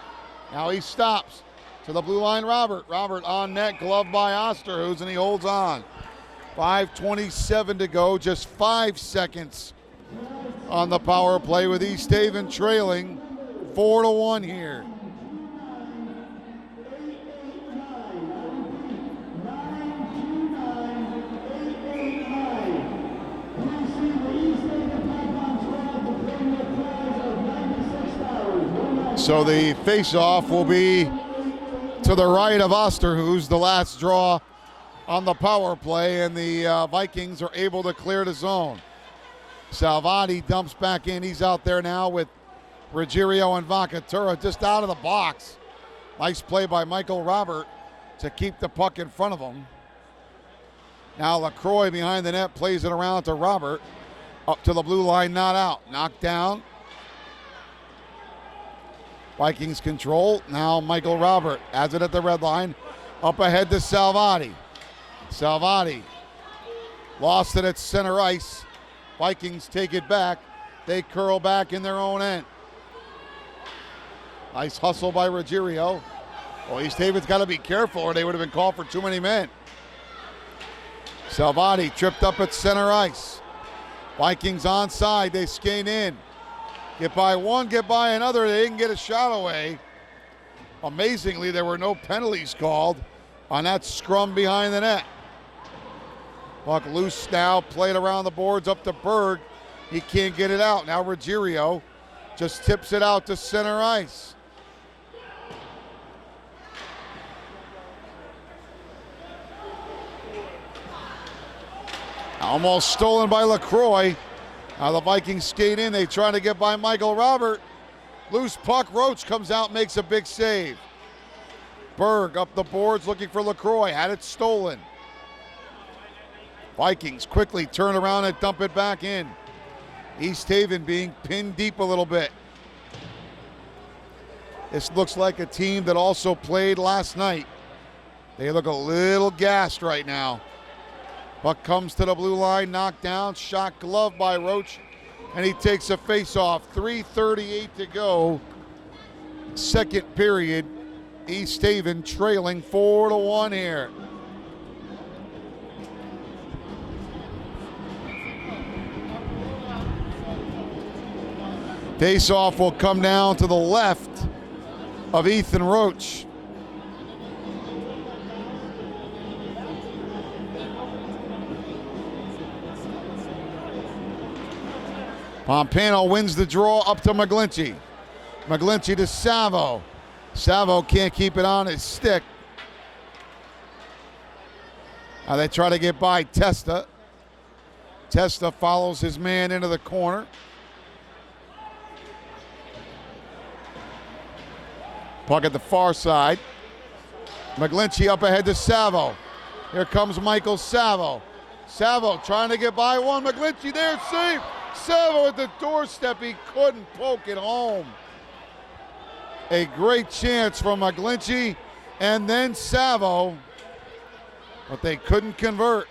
Now he stops to the blue line, Robert. Robert on net, gloved by Osterhus, and he holds on. 5:27 to go, just 5 seconds on the power play with East Haven trailing 4-1 here. So the face-off will be to the right of Osterhus, the last draw on the power play, and the Vikings are able to clear the zone. Salvati dumps back in. He's out there now with Ruggiero and Vacatura just out of the box. Nice play by Michael Robert to keep the puck in front of him. Now LaCroix behind the net plays it around to Robert. Up to the blue line, not out. Knocked down. Vikings control. Now Michael Robert has it at the red line. Up ahead to Salvati. Salvati lost it at center ice. Vikings take it back. They curl back in their own end. Nice hustle by Ruggiero. Well, East Haven's got to be careful or they would have been called for too many men. Salvati tripped up at center ice. Vikings onside. They skate in. Get by one, get by another. They didn't get a shot away. Amazingly, there were no penalties called on that scrum behind the net. Puck loose now, played around the boards up to Berg. He can't get it out. Now Ruggiero just tips it out to center ice. Almost stolen by LaCroix. Now the Vikings skate in. They try to get by Michael Robert. Loose puck. Roach comes out, makes a big save. Berg up the boards looking for LaCroix. Had it stolen. Vikings quickly turn around and dump it back in. East Haven being pinned deep a little bit. This looks like a team that also played last night. They look a little gassed right now. Puck comes to the blue line, knocked down, shot glove by Roach, and he takes a face-off. 3:38 to go. Second period. East Haven trailing 4-1 here. Face-off will come down to the left of Ethan Roach. Pompano wins the draw up to McGlinchey. McGlinchey to Savo. Savo can't keep it on his stick. Now they try to get by Testa. Testa follows his man into the corner. Puck at the far side. McGlinchey up ahead to Savo. Here comes Michael Savo. Savo trying to get by one. McGlinchey there, save. Savo at the doorstep. He couldn't poke it home. A great chance from McGlinchey and then Savo, but they couldn't convert.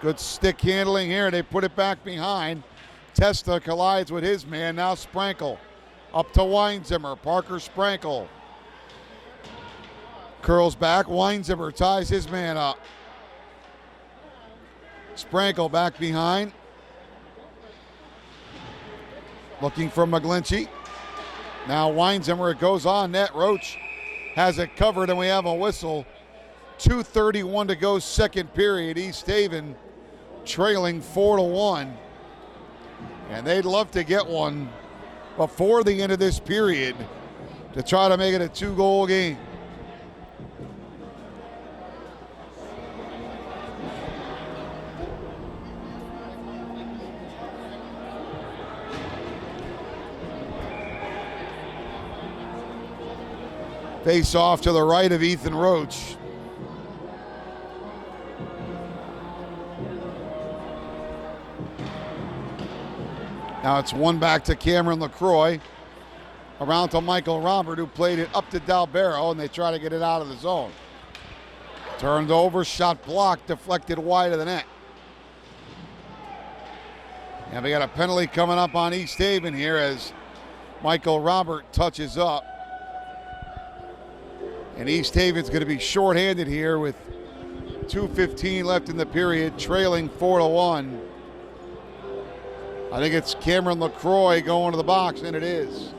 Good stick handling here. They put it back behind. Testa collides with his man. Now Sprankle. Up to Weinzimmer. Parker Sprankle. Curls back. Weinzimmer ties his man up. Sprankle back behind. Looking for McGlinchey. Now Weinzimmer, it goes on net. Roach has it covered and we have a whistle. 2:31 to go, second period. East Haven trailing 4-1. And they'd love to get one before the end of this period to try to make it a 2-goal game. Face off to the right of Ethan Roach. Now it's one back to Cameron LaCroix. Around to Michael Robert, who played it up to Dalbero, and they try to get it out of the zone. Turned over, shot blocked, deflected wide of the net. And we got a penalty coming up on East Haven here as Michael Robert touches up. And East Haven's going to be shorthanded here with 2:15 left in the period, trailing 4-1. I think it's Cameron LaCroix going to the box, and it is.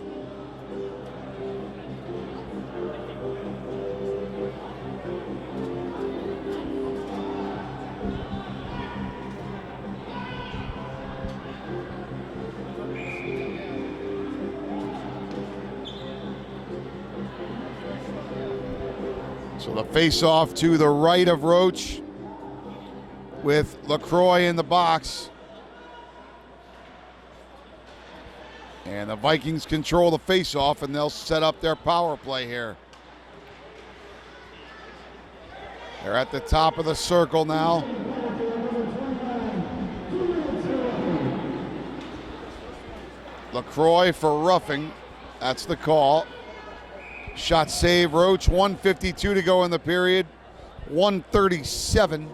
So the face-off to the right of Roach with LaCroix in the box. And the Vikings control the face-off, and they'll set up their power play here. They're at the top of the circle now. LaCroix for roughing. That's the call. Shot save, Roach. 1:52 to go in the period. 1:37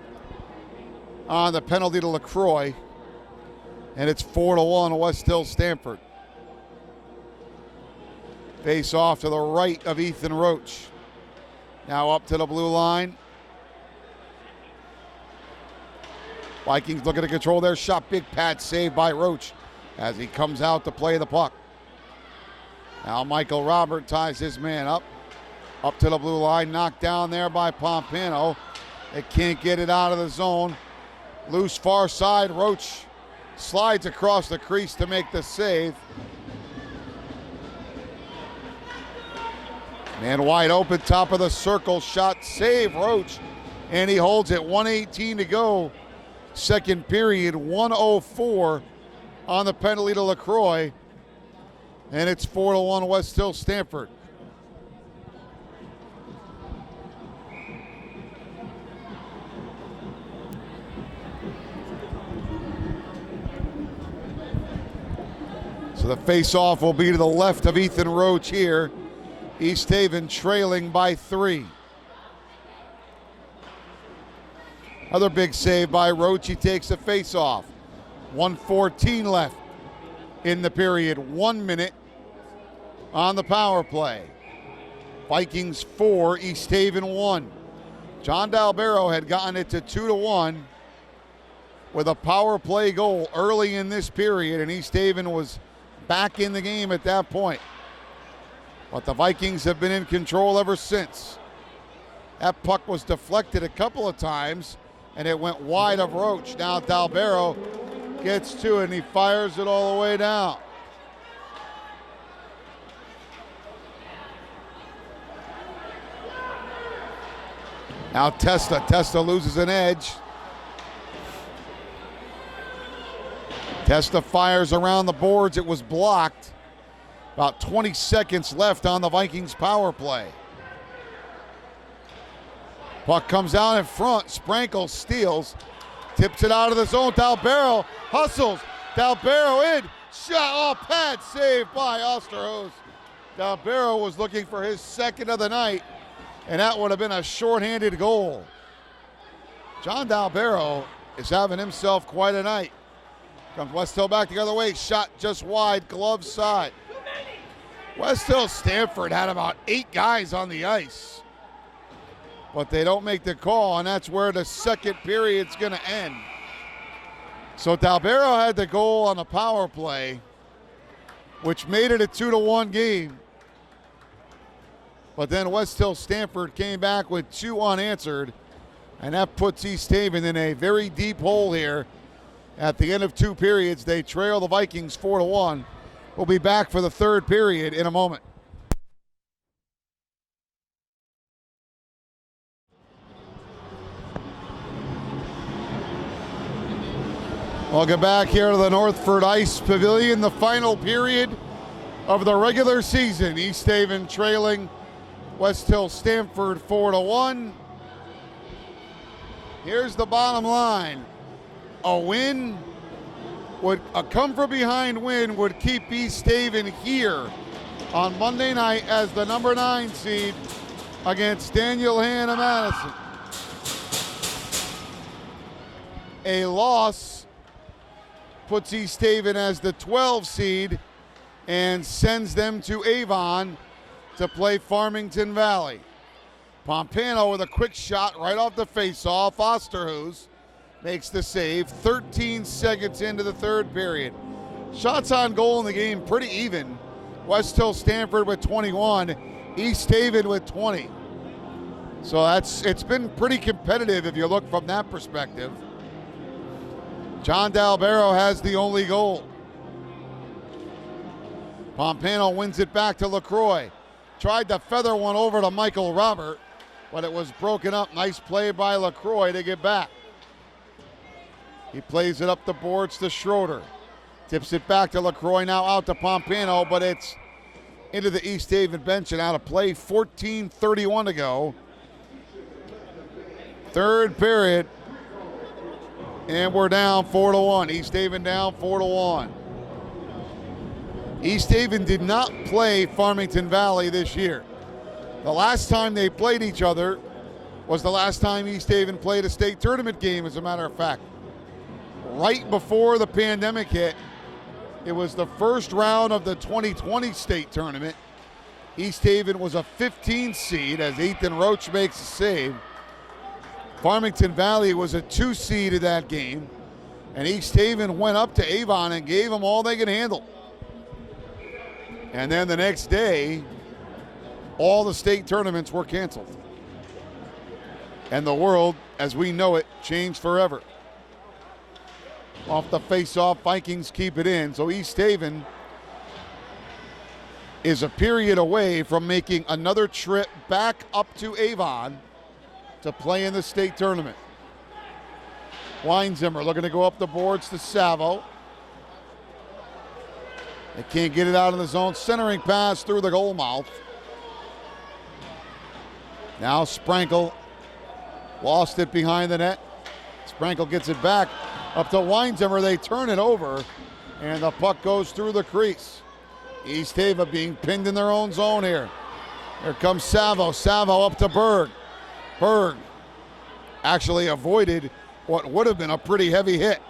on the penalty to LaCroix. And it's 4-1 Westhill Stamford. Face off to the right of Ethan Roach. Now up to the blue line. Vikings looking to control their shot. Big pad save by Roach as he comes out to play the puck. Now Michael Robert ties his man up. Up to the blue line. Knocked down there by Pompano. They can't get it out of the zone. Loose far side. Roach slides across the crease to make the save. Man wide open, top of the circle, shot, save, Roach. And he holds it, 1:18 to go. Second period, 1:04 on the penalty to LaCroix. And it's 4-1 Westhill Stamford. So the face-off will be to the left of Ethan Roach here. East Haven trailing by 3. Another big save by Roach. He takes the face-off. 1:14 left in the period. 1 minute on the power play. Vikings 4, East Haven 1. John Dalbero had gotten it to 2-1 with a power play goal early in this period, and East Haven was back in the game at that point. But the Vikings have been in control ever since. That puck was deflected a couple of times, and it went wide of Roach. Now Dalbero gets to it, and he fires it all the way down. Now Testa loses an edge. Testa fires around the boards. It was blocked. About 20 seconds left on the Vikings power play. Puck comes out in front. Sprankle steals. Tips it out of the zone. Dalbero hustles. Dalbero in. Shot. Oh, pad saved by Osterhus. Dalbero was looking for his second of the night, and that would have been a shorthanded goal. John Dalbero is having himself quite a night. Comes Westhill back the other way. Shot just wide. Glove side. Westhill Stamford had about 8 guys on the ice, but they don't make the call, and that's where the second period's going to end. So Dalbero had the goal on the power play, which made it a 2-1 game. But then Westhill Stamford came back with 2 unanswered, and that puts East Haven in a very deep hole here. At the end of 2 periods, they trail the Vikings 4-1. We'll be back for the third period in a moment. Welcome back here to the Northford Ice Pavilion, the final period of the regular season. East Haven trailing Westhill Stamford 4-1. Here's the bottom line. A come-from-behind win would keep East Haven here on Monday night as the number 9 seed against Daniel Hanna Madison. A loss puts East Haven as the 12 seed and sends them to Avon to play Farmington Valley. Pompano with a quick shot right off the face-off. Osterhus makes the save 13 seconds into the third period. Shots on goal in the game pretty even. Westhill Stamford with 21, East Haven with 20. So it's been pretty competitive if you look from that perspective. John Dalbero has the only goal. Pompano wins it back to LaCroix. Tried to feather one over to Michael Robert, but it was broken up. Nice play by LaCroix to get back. He plays it up the boards to Schroeder. Tips it back to LaCroix, now out to Pompano, but it's into the East Haven bench and out of play. 14:31 to go. Third period, and we're down 4-1. East Haven down 4-1. East Haven did not play Farmington Valley this year. The last time they played each other was the last time East Haven played a state tournament game, as a matter of fact. Right before the pandemic hit, it was the first round of the 2020 state tournament. East Haven was a 15 seed as Ethan Roach makes a save. Farmington Valley was a 2 seed in that game, and East Haven went up to Avon and gave them all they could handle. And then the next day, all the state tournaments were canceled. And the world, as we know it, changed forever. Off the face-off, Vikings keep it in. So East Haven is a period away from making another trip back up to Avon to play in the state tournament. Weinzimmer looking to go up the boards to Savo. They can't get it out of the zone. Centering pass through the goal mouth. Now Sprankle lost it behind the net. Sprankle gets it back up to Weinzimmer. They turn it over, And the puck goes through the crease. East Haven being pinned in their own zone here. Here comes Savo. Savo up to Berg. Berg actually avoided what would have been a pretty heavy hit.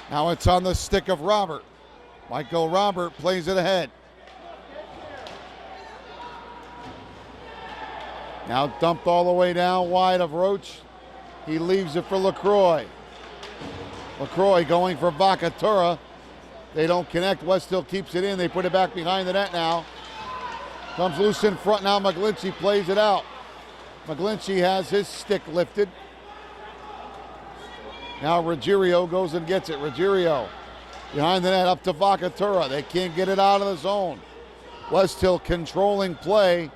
Now it's on the stick of Robert. Michael Robert plays it ahead. Now dumped all the way down wide of Roach. He leaves it for LaCroix. LaCroix going for Vakatura. They don't connect. Westhill keeps it in. They put it back behind the net now. Comes loose in front now. McGlinchey plays it out. McGlinchey has his stick lifted. Now Ruggiero goes and gets it. Ruggiero behind the net up to Vakatura. They can't get it out of the zone. Westhill controlling play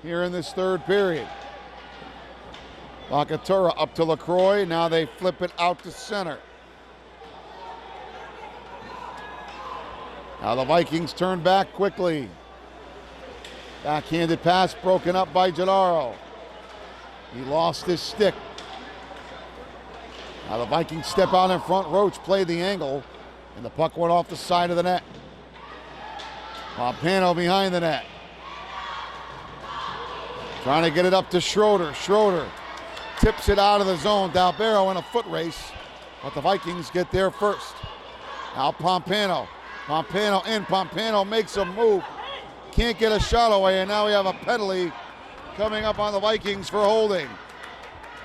here in this third period. Vakatura up to LaCroix. Now they flip it out to center. Now the Vikings turn back quickly. Backhanded pass broken up by Gennaro. He lost his stick. Now the Vikings step out in front. Roach played the angle, and the puck went off the side of the net. Pompano behind the net. Trying to get it up to Schroeder. Schroeder tips it out of the zone. Dalbero in a foot race, but the Vikings get there first. Now Pompano. Pompano in. Pompano makes a move. Can't get a shot away, and now we have a penalty coming up on the Vikings for holding.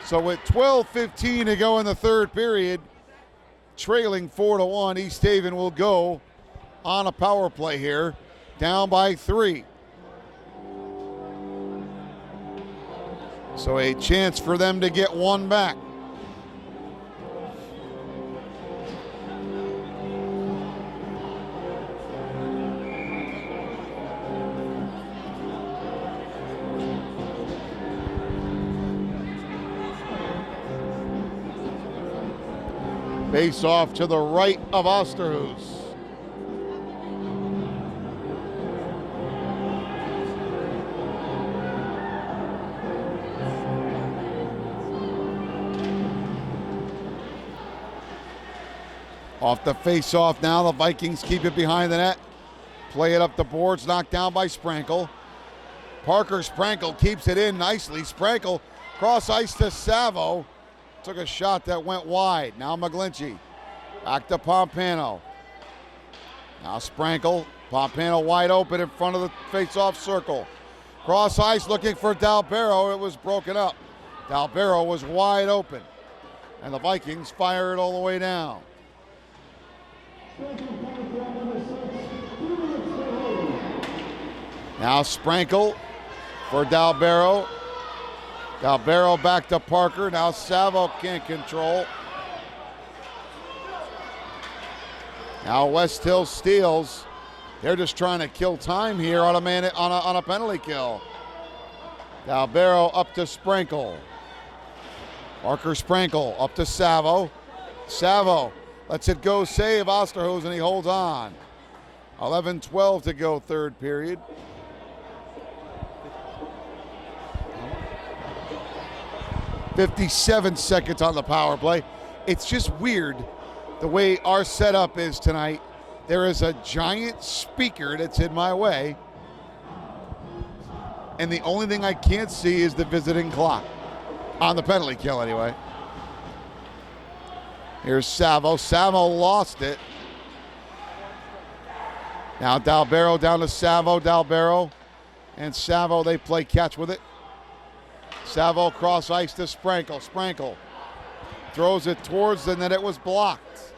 So with 12:15 to go in the third period, trailing 4-1, East Haven will go on a power play here, down by 3. So a chance for them to get one back. Face off to the right of Osterhuus. Off the face-off now, the Vikings keep it behind the net. Play it up the boards, knocked down by Sprankle. Parker Sprankle keeps it in nicely. Sprankle cross ice to Savo. Took a shot that went wide. Now McGlinchey. Back to Pompano. Now Sprankle. Pompano wide open in front of the face-off circle. Cross ice looking for Dalbero. It was broken up. Dalbero was wide open. And the Vikings fire it all the way down. Now Sprankle for Dalbero. Dalbero back to Parker. Now Savo can't control. Now Westhill steals. They're just trying to kill time here on a penalty kill. Dalbero up to Sprankle. Parker Sprankle up to Savo. Savo lets it go, save Osterhuus, and he holds on. 11-12 to go, third period. .57 seconds on the power play. It's just weird the way our setup is tonight. There is a giant speaker that's in my way, and the only thing I can't see is the visiting clock. On the penalty kill, anyway. Here's Savo. Savo lost it. Now Dalbero down to Savo. Dalbero and Savo, they play catch with it. Savo cross ice to Sprankle. Sprankle throws it towards the net. It was blocked.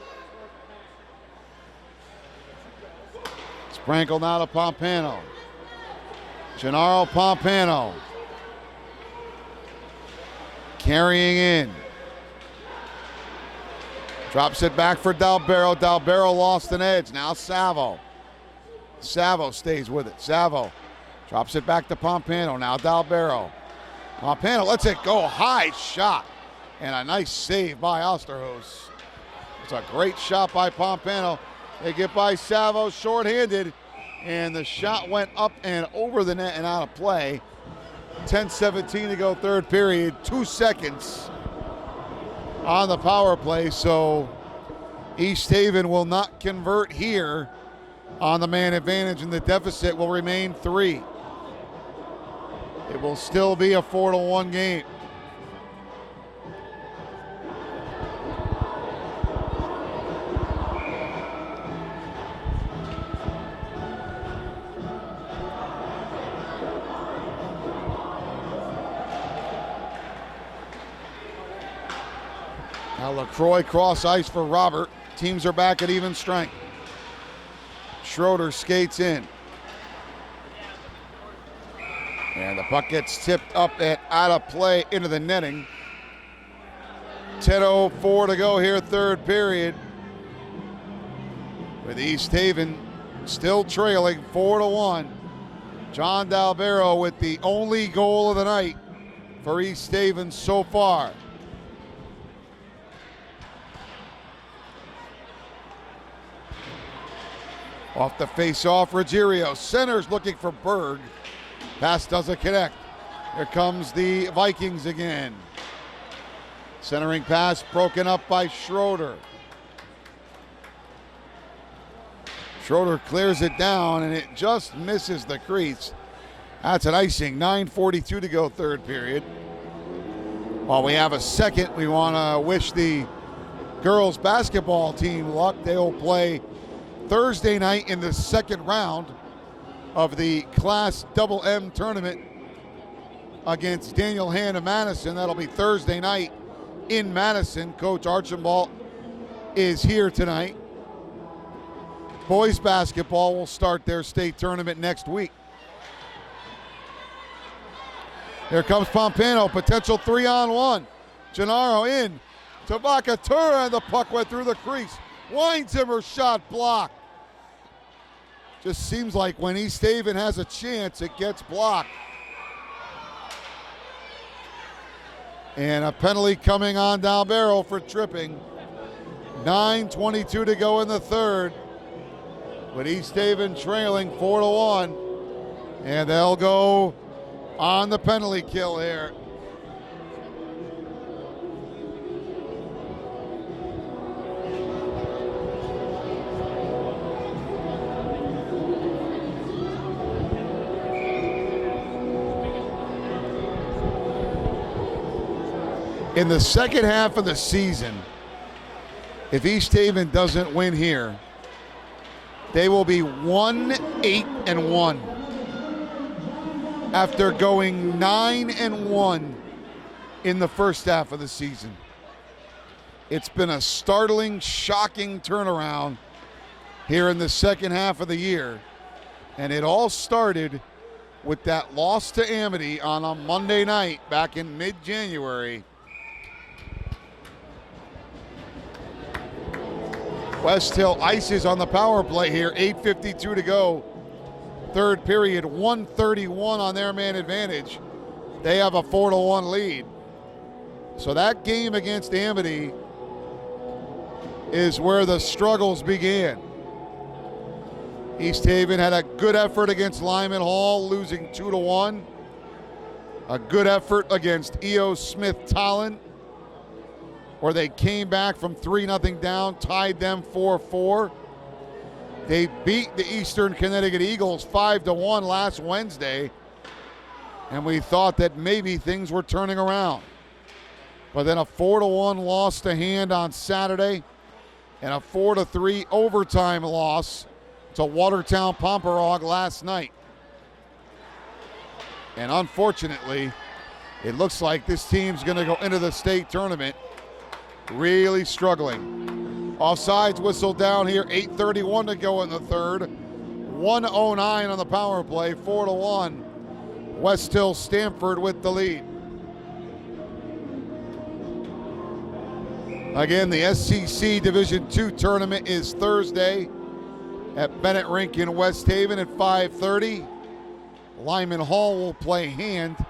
Sprankle now to Pompano. Gennaro Pompano. Carrying in. Drops it back for Dalbero. Dalbero lost an edge. Now Savo. Savo stays with it. Savo drops it back to Pompano. Now Dalbero. Pompano lets it go. High shot. And a nice save by Osterhuus. It's a great shot by Pompano. They get by Savo shorthanded. And the shot went up and over the net and out of play. 10:17 to go, third period. 2 seconds on the power play. So East Haven will not convert here on the man advantage, and the deficit will remain 3. It will still be a 4-1 game. Now LaCroix cross ice for Robert. Teams are back at even strength. Schroeder skates in. And the puck gets tipped up and out of play into the netting. 10:04 to go here, third period. With East Haven still trailing 4-1. John D'Albero with the only goal of the night for East Haven so far. Off the face-off, Ruggiero centers looking for Berg. Pass doesn't connect. Here comes the Vikings again. Centering pass broken up by Schroeder. Schroeder clears it down and it just misses the crease. That's an icing. 9:42 to go, third period. While we have a second, we want to wish the girls basketball team luck. They'll play Thursday night in the second round of the Class Double M tournament against Daniel Hand of Madison. That'll be Thursday night in Madison. Coach Archambault is here tonight. Boys basketball will start their state tournament next week. Here comes Pompano, potential 3-on-1. Gennaro in to Vacatura, and the puck went through the crease. Weinzimmer shot blocked. Just seems like when East Haven has a chance, it gets blocked. And a penalty coming on D'Albero for tripping. 9:22 to go in the third. With East Haven trailing 4-1. And they'll go on the penalty kill here. In the second half of the season, if East Haven doesn't win here, they will be 1-8-1 after going 9-1 in the first half of the season. It's been a startling, shocking turnaround here in the second half of the year, and it all started with that loss to Amity on a Monday night back in mid-January. Westhill ices on the power play here, 8:52 to go. Third period, 131 on their man advantage. They have a 4-1 lead. So that game against Amity is where the struggles began. East Haven had a good effort against Lyman Hall, losing 2-1. A good effort against E.O. Smith-Tolland, where they came back from 3-0 down, tied them 4-4. They beat the Eastern Connecticut Eagles 5-1 last Wednesday, and we thought that maybe things were turning around. But then a 4-1 loss to Hand on Saturday, and a 4-3 overtime loss to Watertown Pomperog last night. And unfortunately, it looks like this team's gonna go into the state tournament really struggling. Offsides whistle down here, 8:31 to go in the third. 1:09 on the power play, 4-1. Westhill Stamford with the lead. Again, the SCC Division II tournament is Thursday at Bennett Rink in West Haven at 5:30. Lyman Hall will play Hand.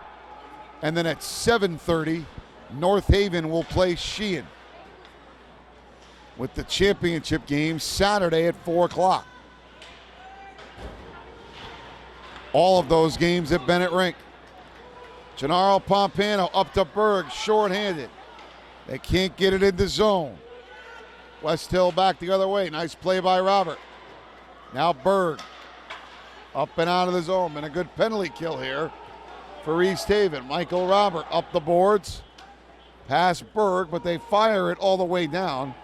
And then at 7:30, North Haven will play Sheehan, with the championship game Saturday at 4 o'clock. All of those games at Bennett Rink. Gennaro Pompano up to Berg, shorthanded. They can't get it in the zone. Westhill back the other way. Nice play by Robert. Now Berg. Up and out of the zone. And a good penalty kill here for East Haven. Michael Robert up the boards. Pass Berg, but they fire it all the way down.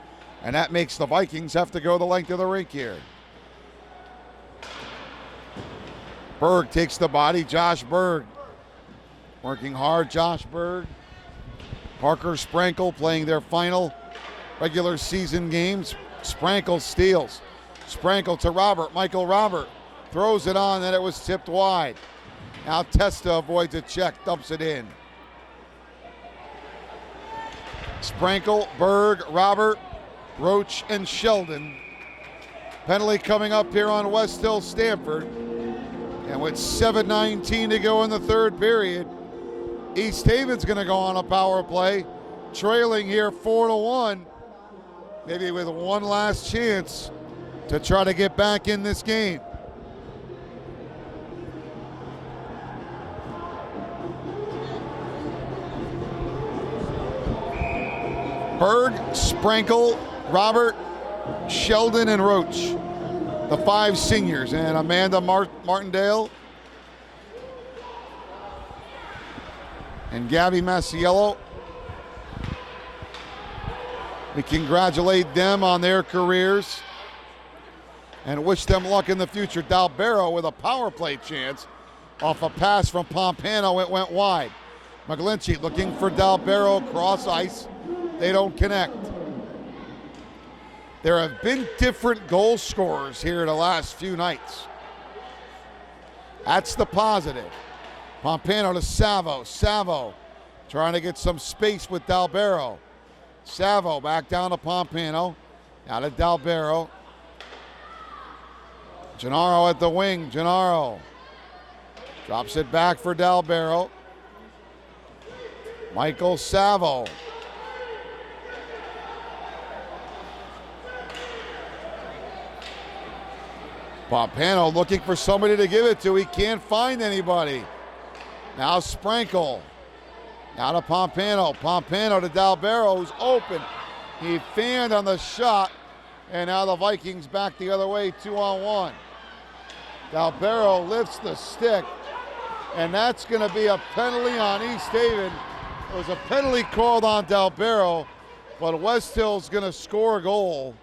And that makes the Vikings have to go the length of the rink here. Berg takes the body. Josh Berg. Working hard, Josh Berg. Parker Sprankle playing their final regular season games. Sprankle steals. Sprankle to Robert. Michael Robert throws it on, and it was tipped wide. Now Testa avoids a check, dumps it in. Sprankle, Berg, Robert, Roach, and Sheldon. Penalty coming up here on Westhill Stamford. And with 7:19 to go in the third period, East Haven's going to go on a power play, trailing here 4-1, maybe with one last chance to try to get back in this game. Berg, Sprankle, Robert, Sheldon, and Roach, the 5 seniors, and Amanda Martindale and Gabby Masiello. We congratulate them on their careers and wish them luck in the future. Dalbero with a power play chance off a pass from Pompano. It went wide. McGlinchey looking for Dalbero, cross ice. They don't connect. There have been different goal scorers here the last few nights. That's the positive. Pompano to Savo. Savo trying to get some space with Dalbero. Savo back down to Pompano. Now to Dalbero. Gennaro at the wing. Gennaro drops it back for Dalbero. Michael Savo. Pompano looking for somebody to give it to. He can't find anybody. Now Sprankle. Now to Pompano. Pompano to Dalbero, who's open. He fanned on the shot, and now the Vikings back the other way, 2-on-1. Dalbero lifts the stick, and that's going to be a penalty on East Haven. There was a penalty called on Dalbero, but Westhill's going to score a goal.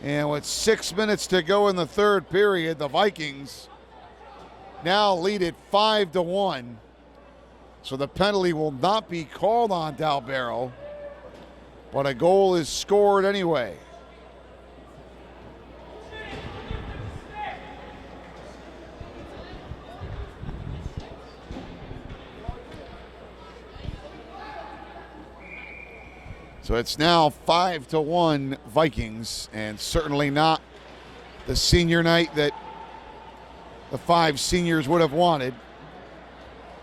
And with 6 minutes to go in the third period, the Vikings now lead it 5-1. So the penalty will not be called on Dalbero, but a goal is scored anyway. So it's now 5-1 Vikings, and certainly not the senior night that the 5 seniors would have wanted.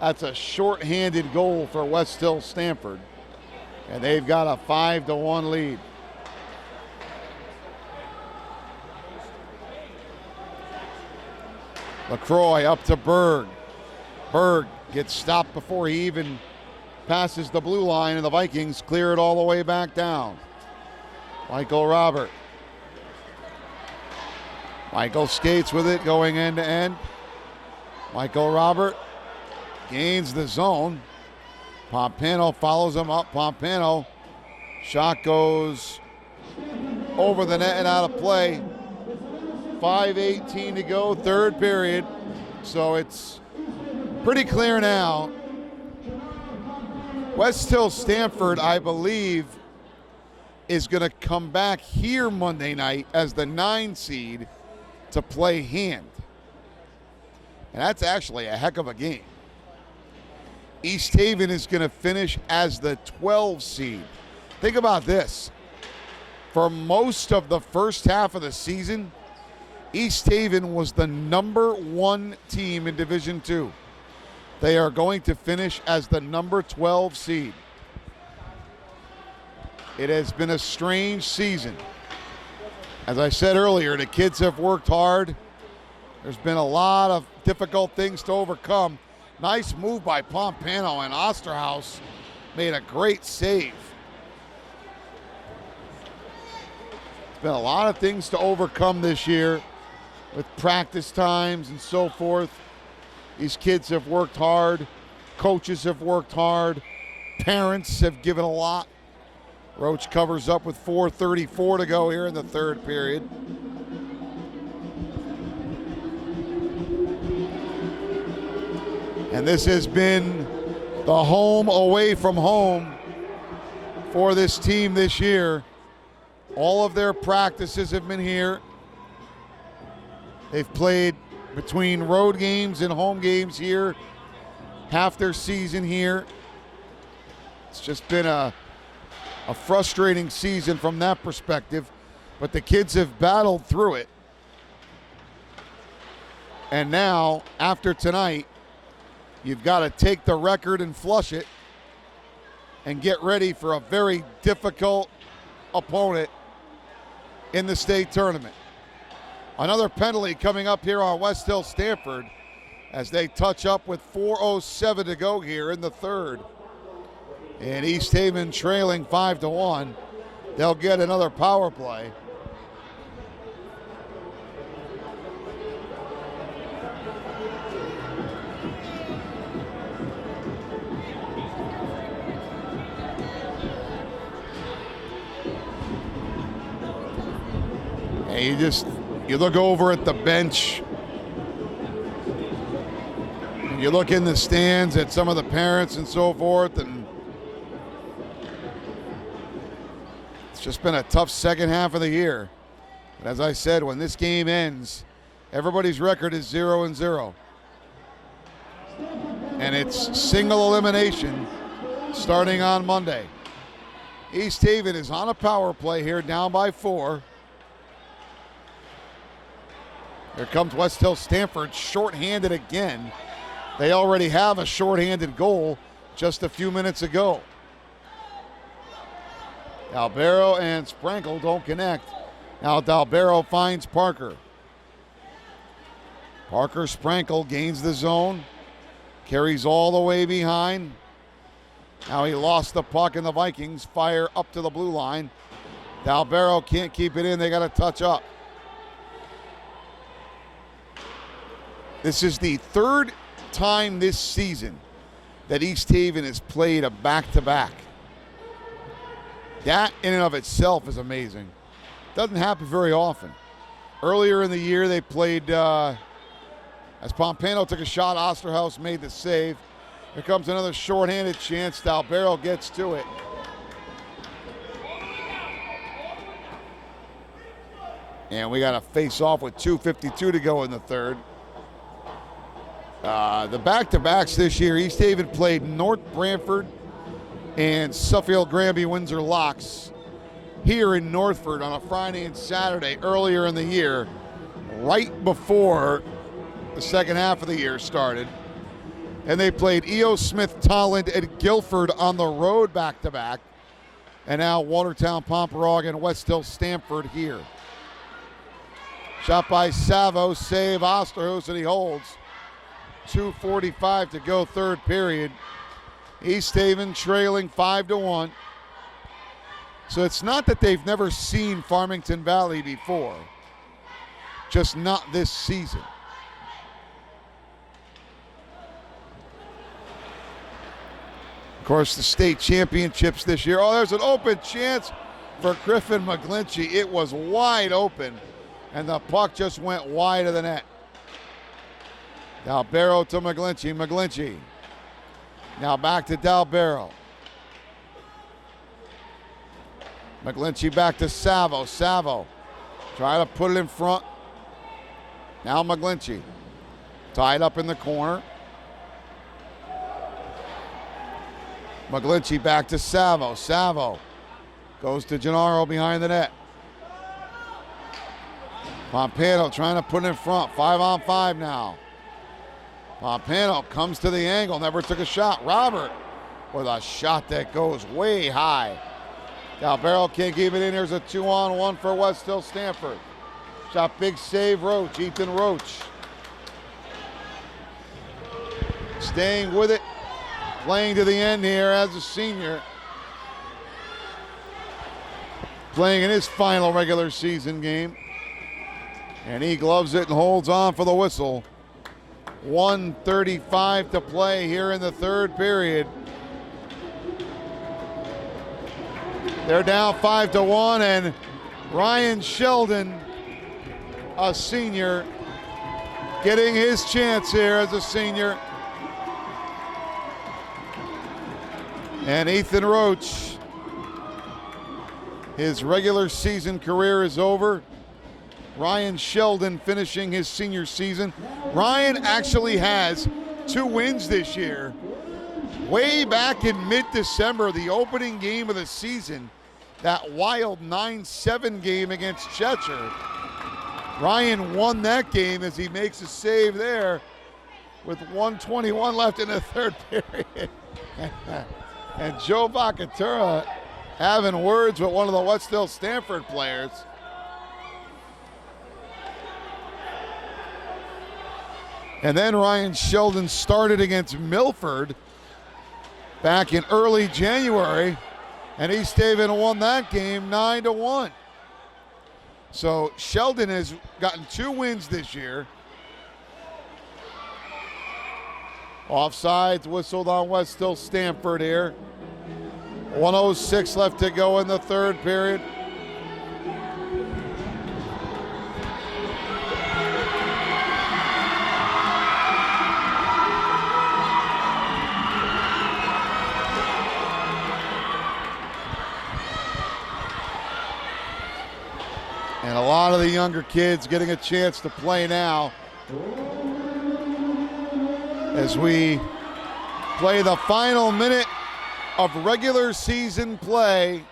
That's a shorthanded goal for Westhill Stamford, and they've got a 5-1 lead. LaCroix up to Berg. Berg gets stopped before he even passes the blue line, and the Vikings clear it all the way back down. Michael Robert. Michael skates with it, going end to end. Michael Robert gains the zone. Pompano follows him up. Pompano. Shot goes over the net and out of play. 5:18 to go, third period. So it's pretty clear now. Westhill Stamford, I believe, is going to come back here Monday night as the 9 seed to play Hand. And that's actually a heck of a game. East Haven is going to finish as the 12 seed. Think about this. For most of the first half of the season, East Haven was the number 1 team in Division II. They are going to finish as the number 12 seed. It has been a strange season. As I said earlier, the kids have worked hard. There's been a lot of difficult things to overcome. Nice move by Pompano, and Osterhaus made a great save. It's been a lot of things to overcome this year with practice times and so forth. These kids have worked hard. Coaches have worked hard. Parents have given a lot. Roach covers up with 4:34 to go here in the third period. And this has been the home away from home for this team this year. All of their practices have been here. They've played between road games and home games here, half their season here. It's just been a frustrating season from that perspective, but the kids have battled through it. And now, after tonight, you've got to take the record and flush it and get ready for a very difficult opponent in the state tournament. Another penalty coming up here on Westhill Stamford as they touch up with 4:07 to go here in the third. And East Haven trailing 5-1. They'll get another power play. And you look over at the bench. And you look in the stands at some of the parents and so forth, and it's just been a tough second half of the year. But as I said, when this game ends, everybody's record is 0-0. And it's single elimination starting on Monday. East Haven is on a power play here, down by 4. Here comes Westhill Stamford, shorthanded again. They already have a shorthanded goal just a few minutes ago. Dalbero and Sprankle don't connect. Now Dalbero finds Parker. Parker Sprankle gains the zone, carries all the way behind. Now he lost the puck and the Vikings fire up to the blue line. Dalbero can't keep it in, they got to touch up. This is the third time this season that East Haven has played a back-to-back. That in and of itself is amazing. Doesn't happen very often. Earlier in the year they played, as Pompano took a shot, Osterhaus made the save. Here comes another shorthanded chance. Dalbero gets to it. And we got a face-off with 2:52 to go in the third. The back-to-backs this year, East Haven played North Branford and Suffield Granby Windsor Locks here in Northford on a Friday and Saturday earlier in the year, right before the second half of the year started. And they played E.O. Smith, Tolland, and Guilford on the road back-to-back. And now Watertown, Pomperaug, and Westhill Stamford here. Shot by Savo, save Osterhaus, and he holds. 2:45 to go, third period. East Haven trailing 5-1. So it's not that they've never seen Farmington Valley before, just not this season. Of course, the state championships this year. Oh, there's an open chance for Griffin McGlinchey. It was wide open, and the puck just went wide of the net. Dalbero to McGlinchey. McGlinchey. Now back to Dalbero. McGlinchey back to Savo. Savo. Try to put it in front. Now McGlinchey. Tied up in the corner. McGlinchey back to Savo. Savo goes to Gennaro behind the net. Pompano trying to put it in front. 5-on-5 now. Pompano comes to the angle, never took a shot. Robert with a shot that goes way high. Dalbero can't keep it in. Here's a 2-on-1 for Westhill Stamford. Shot, big save, Roach, Ethan Roach. Staying with it, playing to the end here as a senior. playing in his final regular season game. And he gloves it and holds on for the whistle. 1:35 to play here in the third period. They're down 5-1, and Ryan Sheldon, a senior, getting his chance here as a senior. And Ethan Roach, his regular season career is over. Ryan Sheldon finishing his senior season. Ryan actually has 2 wins this year. Way back in mid-December, the opening game of the season, that wild 9-7 game against Cheshire. Ryan won that game as he makes a save there with 1:21 left in the third period. And Joe Vacatura having words with one of the Westhill Stamford players. And then Ryan Sheldon started against Milford back in early January, and East Haven won that game 9-1. So Sheldon has gotten 2 wins this year. Offsides whistled on Westhill Stamford here. 1:06 left to go in the third period. And a lot of the younger kids getting a chance to play now as we play the final minute of regular season play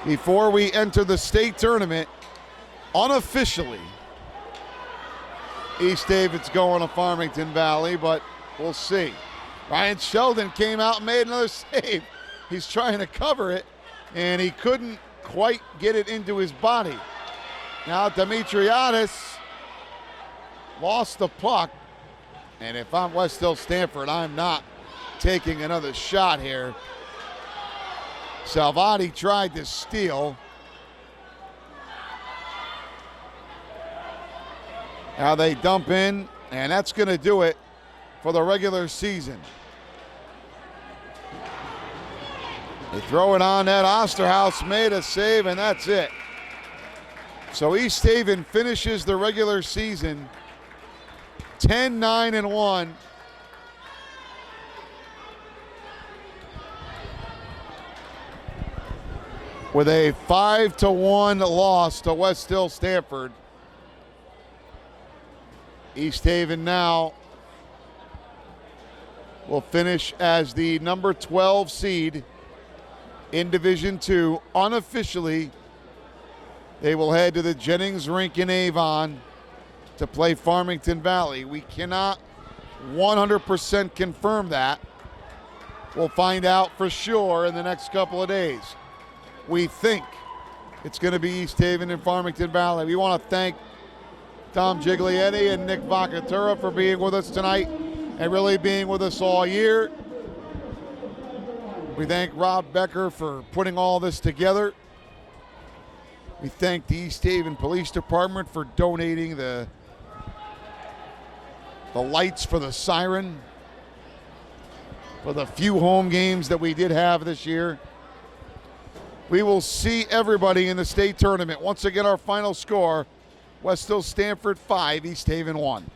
before we enter the state tournament. Unofficially, East Haven's going to Farmington Valley, but we'll see. Ryan Sheldon came out and made another save. He's trying to cover it, and he couldn't quite get it into his body. Now Demetriadis lost the puck, and if I'm Westhill Stamford, I'm not taking another shot here. Salvati tried to steal. Now they dump in, and that's going to do it for the regular season. They throw it on net. Osterhaus made a save, and that's it. So East Haven finishes the regular season 10-9-1. With a 5-1 loss to Westhill Stamford. East Haven now will finish as the number 12 seed in Division II. Unofficially, they will head to the Jennings Rink in Avon to play Farmington Valley. We cannot 100% confirm that. We'll find out for sure in the next couple of days. We think it's going to be East Haven and Farmington Valley. We want to thank Tom Giglietti and Nick Vacatura for being with us tonight and really being with us all year. We thank Rob Becker for putting all this together. We thank the East Haven Police Department for donating the lights for the siren for the few home games that we did have this year. We will see everybody in the state tournament. Once again, our final score, Westhill Stamford 5, East Haven 1.